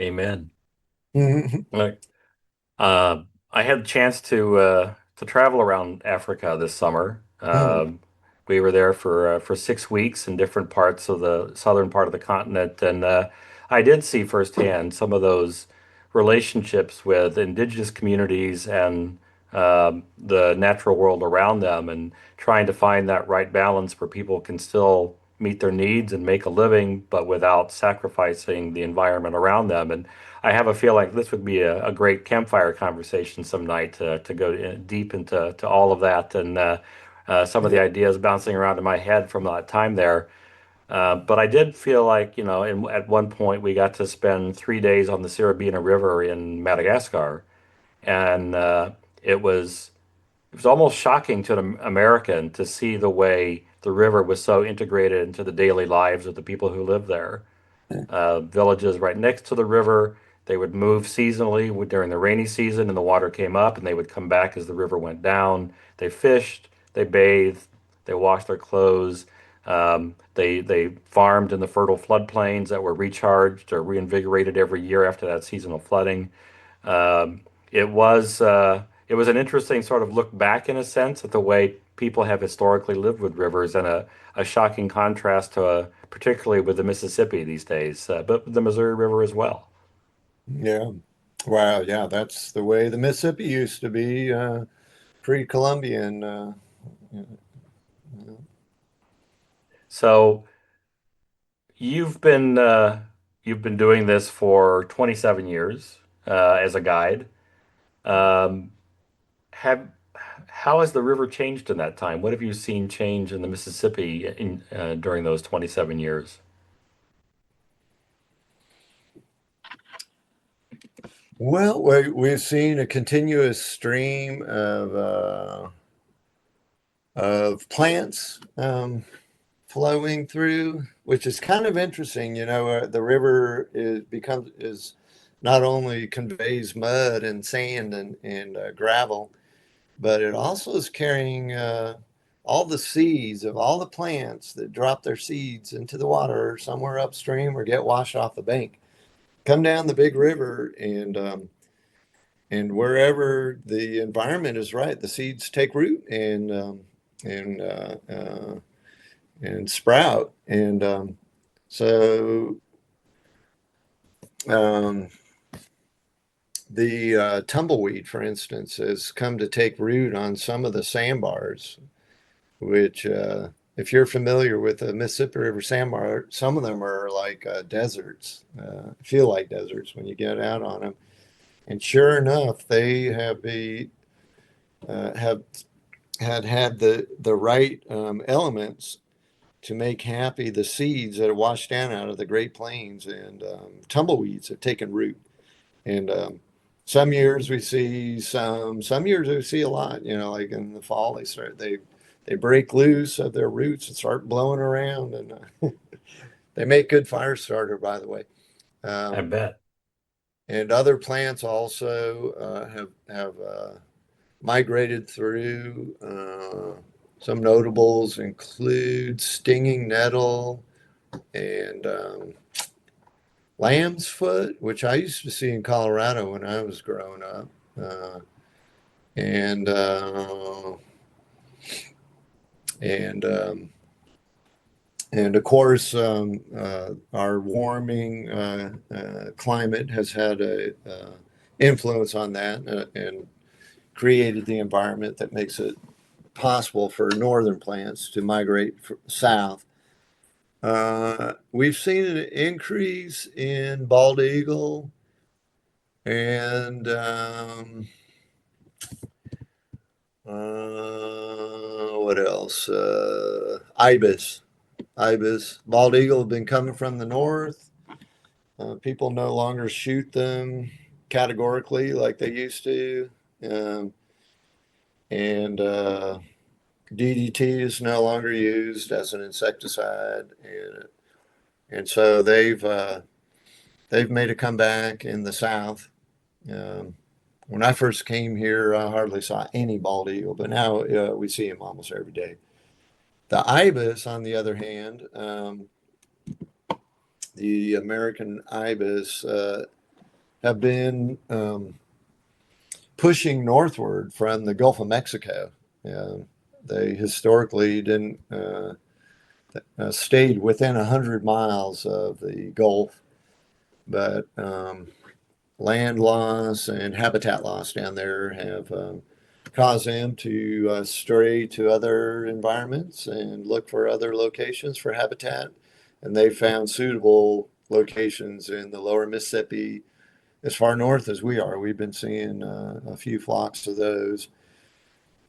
Amen. Mhm. Like, I had the chance to travel around Africa this summer. Mhm. We were there for 6 weeks in different parts of the southern part of the continent, and I did see firsthand some of those relationships with indigenous communities and the natural world around them, and trying to find that right balance where people can still meet their needs and make a living, but without sacrificing the environment around them. And I have a feel like this would be a great campfire conversation some night to go deep into all of that, and some of the Yeah. ideas bouncing around in my head from that time there. But I did feel like, at one point we got to spend 3 days on the Siribena River in Madagascar, and it was it was almost shocking to an American to see the way the river was so integrated into the daily lives of the people who live there. Villages right next to the river. They would move seasonally during the rainy season, and the water came up, and they would come back as the river went down. They fished, they bathed, they washed their clothes. They farmed in the fertile floodplains that were recharged or reinvigorated every year after that seasonal flooding. Um, it was an interesting sort of look back in a sense at the way people have historically lived with rivers, and a shocking contrast to particularly with the Mississippi these days, but the Missouri River as well. Yeah. Wow. Yeah, that's the way the Mississippi used to be, pre-Columbian. So you've been you've been doing this for 27 years as a guide. Um, have How has the river changed in that time? What have you seen change in the Mississippi during those 27 years? Well, we've seen a continuous stream of plants flowing through, which is kind of interesting. The river is not only conveys mud and sand and gravel, but it also is carrying all the seeds of all the plants that drop their seeds into the water somewhere upstream or get washed off the bank. Come down the big river, and wherever the environment is right, the seeds take root and uh, uh, and sprout. And so um, the tumbleweed, for instance, has come to take root on some of the sandbars, which, if you're familiar with the Mississippi River sandbar, some of them are like deserts, feel like deserts when you get out on them. And sure enough, they have had the right elements to make happy the seeds that are washed down out of the Great Plains, and tumbleweeds have taken root. And some years we see some years we see a lot. Like in the fall, they break loose of their roots and start blowing around, and they make good fire starter, by the way. I Um, bet. and other plants also have migrated through. Some notables include stinging nettle and lamb's foot, which I used to see in Colorado when I was growing up. Uh, and and And of course, our warming climate has had a influence on that and created the environment that makes it possible for northern plants to migrate south. We've seen an increase in bald eagle and what else? Ibis. Ibis. Bald eagle have been coming from the north. People no longer shoot them categorically like they used to. Um, and DDT is no longer used as an insecticide. And so they've made a comeback in the south. Um, when I first came here, I hardly saw any bald eagle, but now we see them almost every day. The ibis, on the other hand, the American ibis, have been pushing northward from the Gulf of Mexico. Uh, they historically didn't stayed within 100 miles of the Gulf, but land loss and habitat loss down there have caused them to stray to other environments and look for other locations for habitat. And they found suitable locations in the lower Mississippi, as far north as we are. We've been seeing a few flocks of those.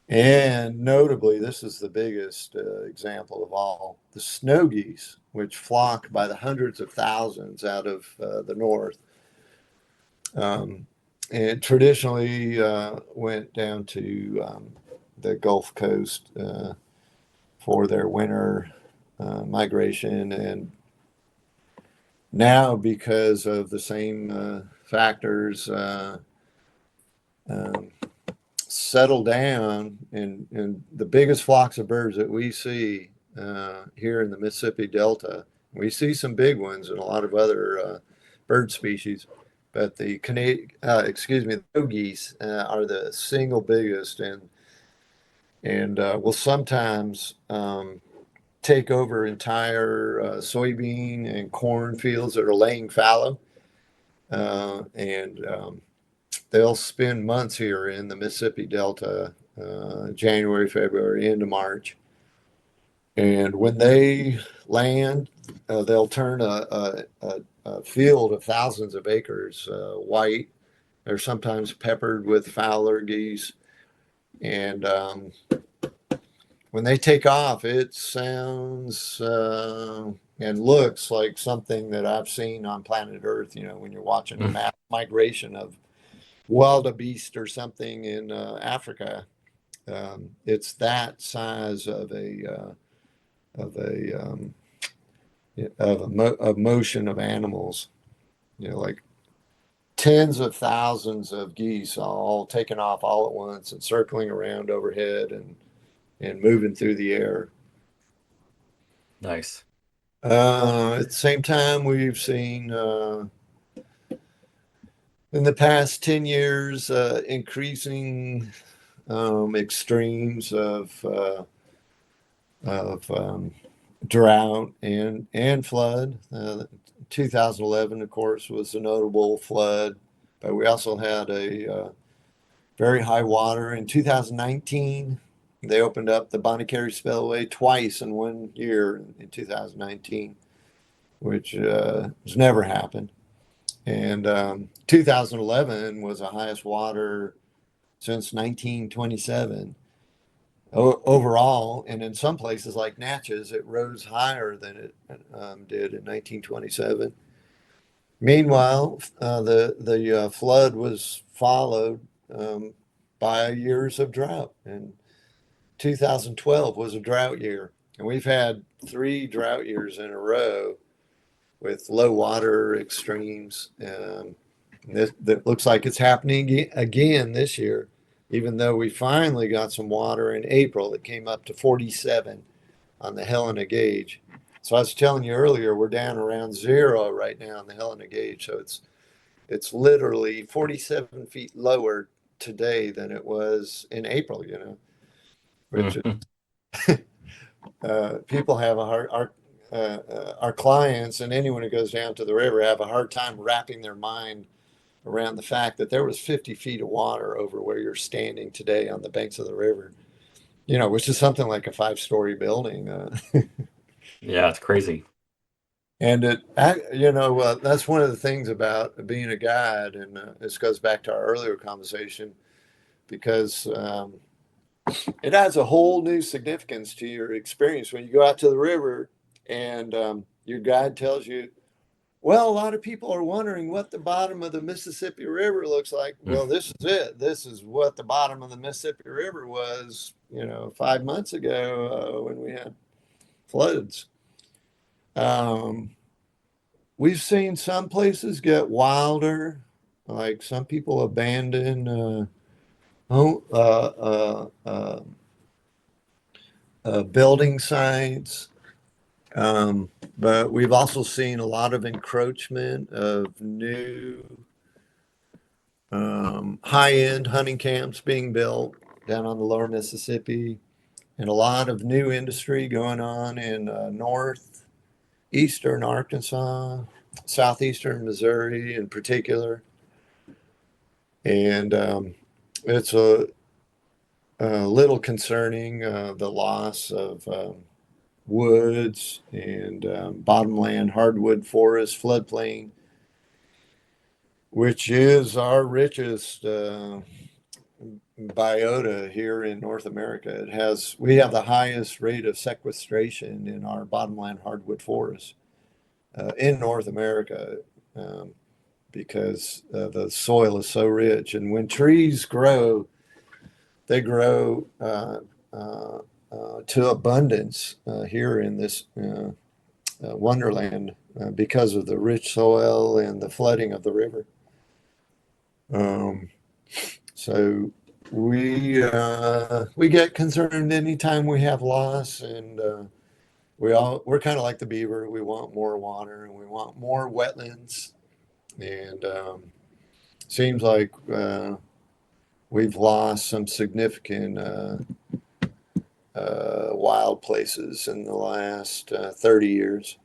And notably, this is the biggest example of all, the snow geese, which flock by the hundreds of thousands out of the north. Um, and traditionally went down to the Gulf Coast for their winter migration. And now, because of the same factors, um, settle down, and the biggest flocks of birds that we see here in the Mississippi Delta, we see some big ones and a lot of other bird species, but the the snow geese are the single biggest, and will sometimes take over entire soybean and corn fields that are laying fallow, and they'll spend months here in the Mississippi Delta, January, February, into March. And when they land, they'll turn a field of thousands of acres white. They're sometimes peppered with fowler geese. And when they take off, it sounds and looks like something that I've seen on planet Earth, when you're watching a mass migration of wildebeest or something in Africa. It's that size of of a of motion of animals. Like tens of thousands of geese all taking off all at once and circling around overhead and moving through the air. Nice. At the same time, we've seen in the past 10 years increasing extremes of drought and flood. 2011, of course, was a notable flood, but we also had a very high water in 2019. They opened up the Bonnet Spillway twice in 1 year in 2019, which has never happened. And 2011 was the highest water since 1927 overall. And in some places like Natchez, it rose higher than it did in 1927. Meanwhile, the flood was followed by years of drought. And 2012 was a drought year. And we've had 3 drought years in a row with low water extremes. That looks like it's happening again this year, even though we finally got some water in April. It came up to 47 on the Helena gauge. So I was telling you earlier, we're down around 0 right now on the Helena gauge. So it's literally 47 feet lower today than it was in April, which Mhm. people have a hard, our clients and anyone who goes down to the river have a hard time wrapping their mind around the fact that there was 50 feet of water over where you're standing today on the banks of the river, which is something like a 5-story building. Yeah, it's crazy. And that's one of the things about being a guide. And this goes back to our earlier conversation because it adds a whole new significance to your experience when you go out to the river and your guide tells you, well, a lot of people are wondering what the bottom of the Mississippi River looks like. Mm. Well, this is it. This is what the bottom of the Mississippi River was, 5 months ago when we had floods. Um, we've seen some places get wilder, like some people abandon home, building sites. But we've also seen a lot of encroachment of new high-end hunting camps being built down on the lower Mississippi, and a lot of new industry going on in northeastern Arkansas, southeastern Missouri in particular. And it's a little concerning, the loss of woods and bottomland hardwood forest floodplain, which is our richest biota here in North America. We have the highest rate of sequestration in our bottomland hardwood forests in North America, because the soil is so rich. And when trees grow, they grow to abundance here in this wonderland because of the rich soil and the flooding of the river. So we get concerned anytime we have loss, and we're kind of like the beaver. We want more water and we want more wetlands, and seems like we've lost some significant wild places in the last 30 years.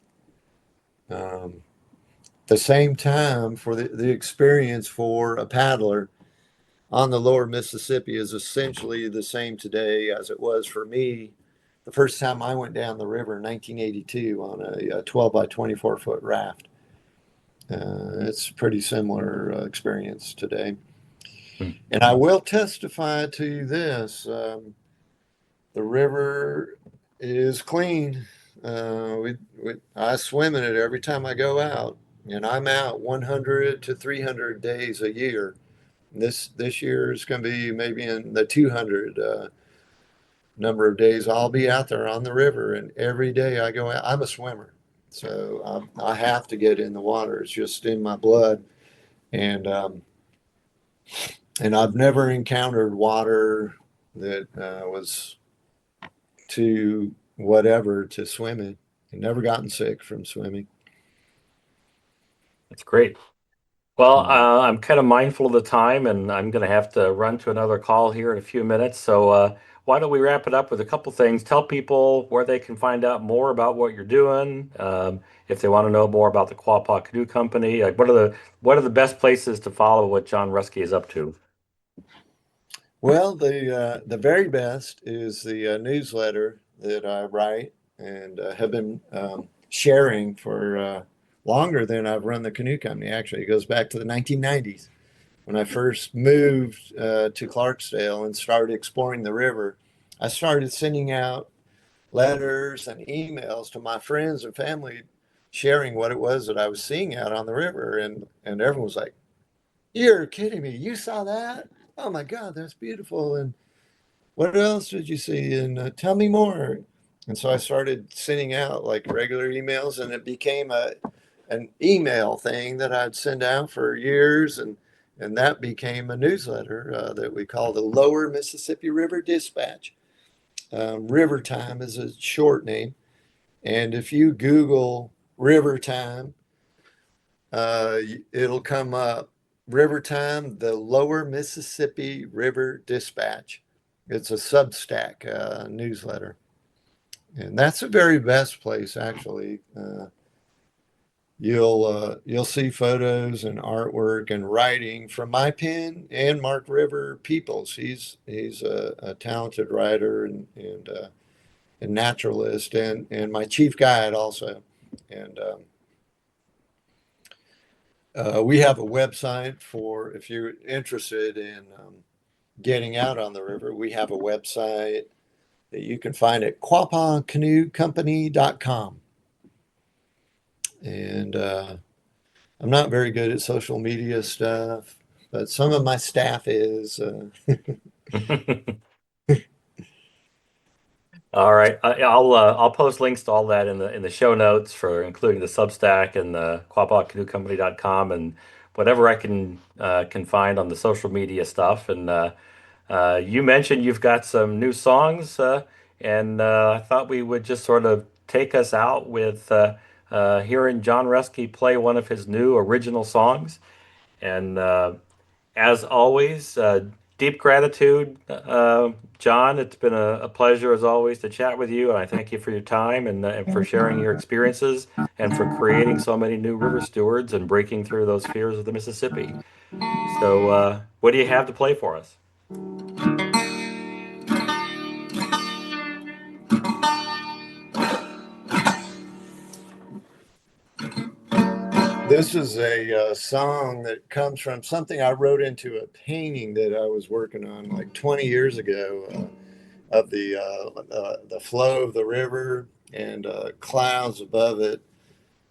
The same time, for the experience for a paddler on the lower Mississippi is essentially the same today as it was for me the first time I went down the river in 1982 on a 12 by 24 foot raft. It's a pretty similar experience today. Mm. And I will testify to this. The river is clean. I swim in it every time I go out, and I'm out 100 to 300 days a year. This year is going to be maybe in the 200 number of days. I'll be out there on the river, and every day I go out. I'm a swimmer, so I have to get in the water. It's just in my blood, and I've never encountered water that was to whatever to swim in. I've never gotten sick from swimming. That's great. Well, Mm. I'm kind of mindful of the time, and I'm going to have to run to another call here in a few minutes. So, why don't we wrap it up with a couple things? Tell people where they can find out more about what you're doing. If they want to know more about the Quapaw Canoe Company, like what are the best places to follow what John Ruskey is up to? Well, the very best is the newsletter that I write and have been sharing for longer than I've run the canoe company. Actually, it goes back to the 1990s when I first moved to Clarksdale and started exploring the river. I started sending out letters and emails to my friends and family, sharing what it was that I was seeing out on the river, and everyone was like, "You're kidding me! You saw that? Oh my God, that's beautiful!" And what else did you see? And tell me more. And so I started sending out like regular emails, and it became an email thing that I'd send out for years, and that became a newsletter that we call the Lower Mississippi River Dispatch. River Time is a short name, and if you Google River Time, it'll come up. River Time, the Lower Mississippi River Dispatch. It's a Substack newsletter. And that's the very best place, actually. You'll see photos and artwork and writing from my pen and Mark River Peoples. He's a talented writer and naturalist and my chief guide also. And we have a website for if you're interested in getting out on the river. We have a website that you can find at quapaw.canoecompany.com. And I'm not very good at social media stuff, but some of my staff is. All right, I'll post links to all that in the show notes for including the Substack and the quapaw.canoecompany.com and whatever I can find on the social media stuff. And you mentioned you've got some new songs, and I thought we would just sort of take us out with hearing John Ruskey play one of his new original songs. And as always, deep gratitude, John. It's been a pleasure as always to chat with you, and I thank you for your time and for sharing your experiences and for creating so many new river stewards and breaking through those fears of the Mississippi. So, what do you have to play for us? This is a song that comes from something I wrote into a painting that I was working on like 20 years ago of the flow of the river and clouds above it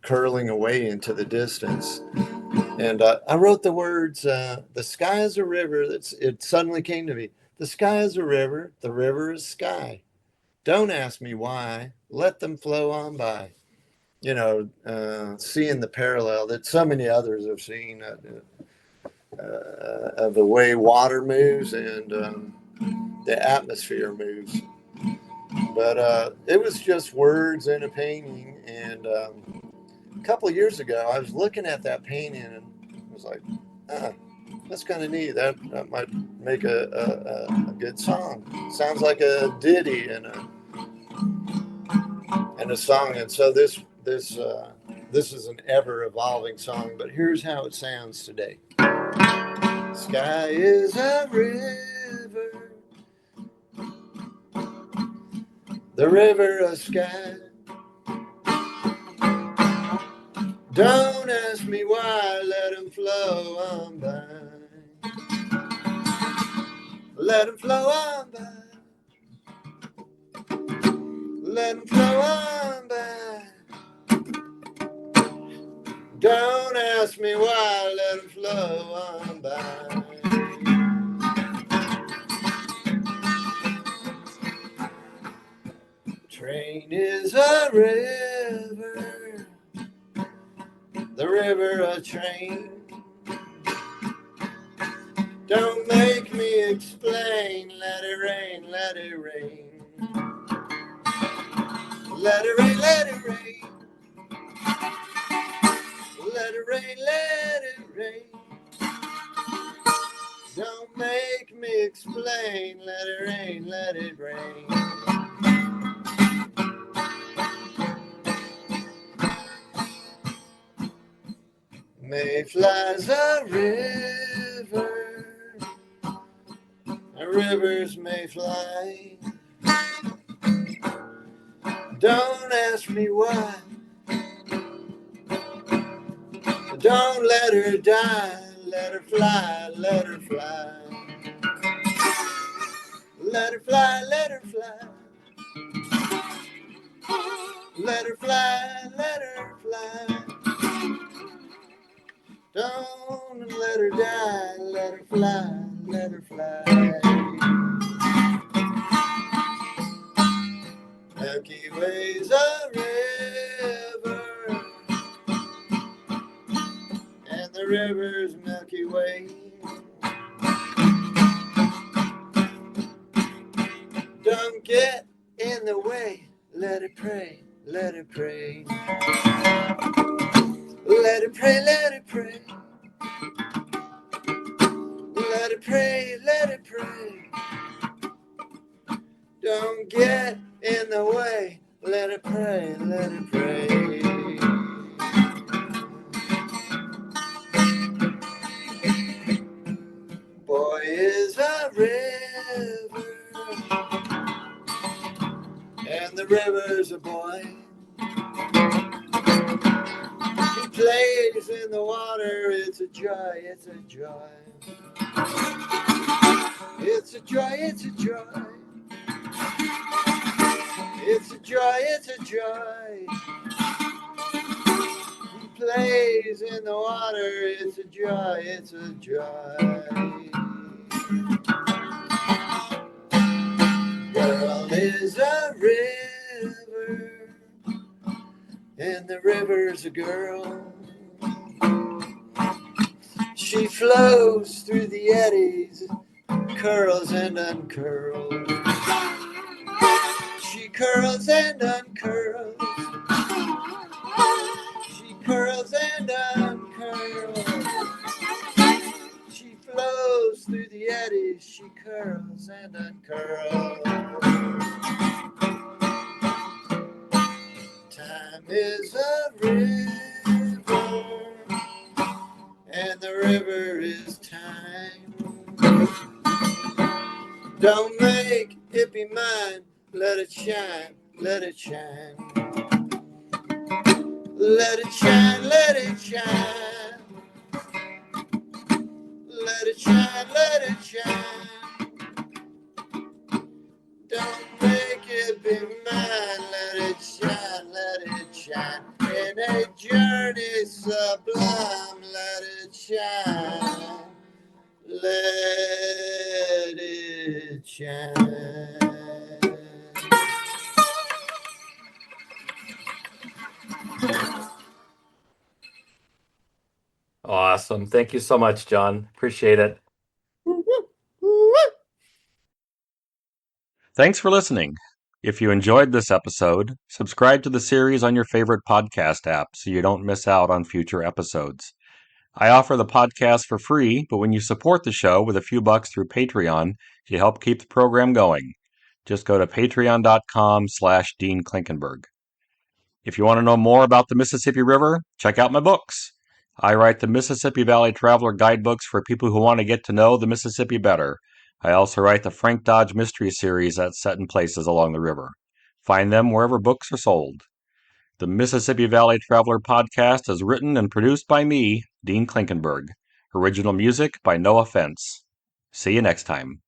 curling away into the distance. And I wrote the words, "The sky is a river." It suddenly came to me. The sky is a river. The river is sky. Don't ask me why. Let them flow on by. Seeing the parallel that so many others have seen of the way water moves and the atmosphere moves. But it was just words in a painting. And a couple of years ago, I was looking at that painting and I was like, ah, that's kind of neat. That might make a good song. Sounds like a ditty and a song. And so this is an ever evolving song. But here's how it sounds today. Sky is a river, the river of sky. Don't ask me why, let him flow on by. Let him flow on by. Let him flow on by. Don't ask me why, let him flow on by. Train is a river, the river a train. Don't make me explain, let it rain, let it rain. Let it rain, let it rain. Let it rain, let it rain. Don't make me explain, let it rain, let it rain. Mayflies a river, and rivers may fly. Don't ask me why, don't let her die, let her fly, let her fly. Let her fly, let her fly. Let her fly, let her fly. Don't let her die, let her fly, let her fly. Milky Way's a river, and the river's Milky Way. Don't get in the way, let it pray, let it pray. Let it pray, let it pray. Let it pray, let it pray. Don't get in the way, let it pray, let it pray. Boy is a river, and the river's a boy. He plays in the water, it's a joy, it's a joy. It's a joy, it's a joy. It's a joy, it's a joy. He plays in the water, it's a joy, it's a joy. Girl is a river, and the river's a girl. She flows through the eddies, curls and uncurls. She curls and uncurls. She curls and uncurls. She flows through the eddies. She curls and uncurls. Time is a river, and the river is time. Don't make it be mine. Let it shine, let it shine. Let it shine, let it shine. Let it shine, let it shine. Don't make it be mine. Let it shine, let it shine. In a journey sublime, let it shine. Let it shine. Awesome. Thank you so much, John. Appreciate it. Thanks for listening. If you enjoyed this episode, subscribe to the series on your favorite podcast app so you don't miss out on future episodes. I offer the podcast for free, but when you support the show with a few bucks through Patreon, you help keep the program going. Just go to patreon.com/Dean Klinkenberg. If you want to know more about the Mississippi River, check out my books. I write the Mississippi Valley Traveler guidebooks for people who want to get to know the Mississippi better. I also write the Frank Dodge Mystery Series that's set in places along the river. Find them wherever books are sold. The Mississippi Valley Traveler podcast is written and produced by me, Dean Klinkenberg. Original music by No Offense. See you next time.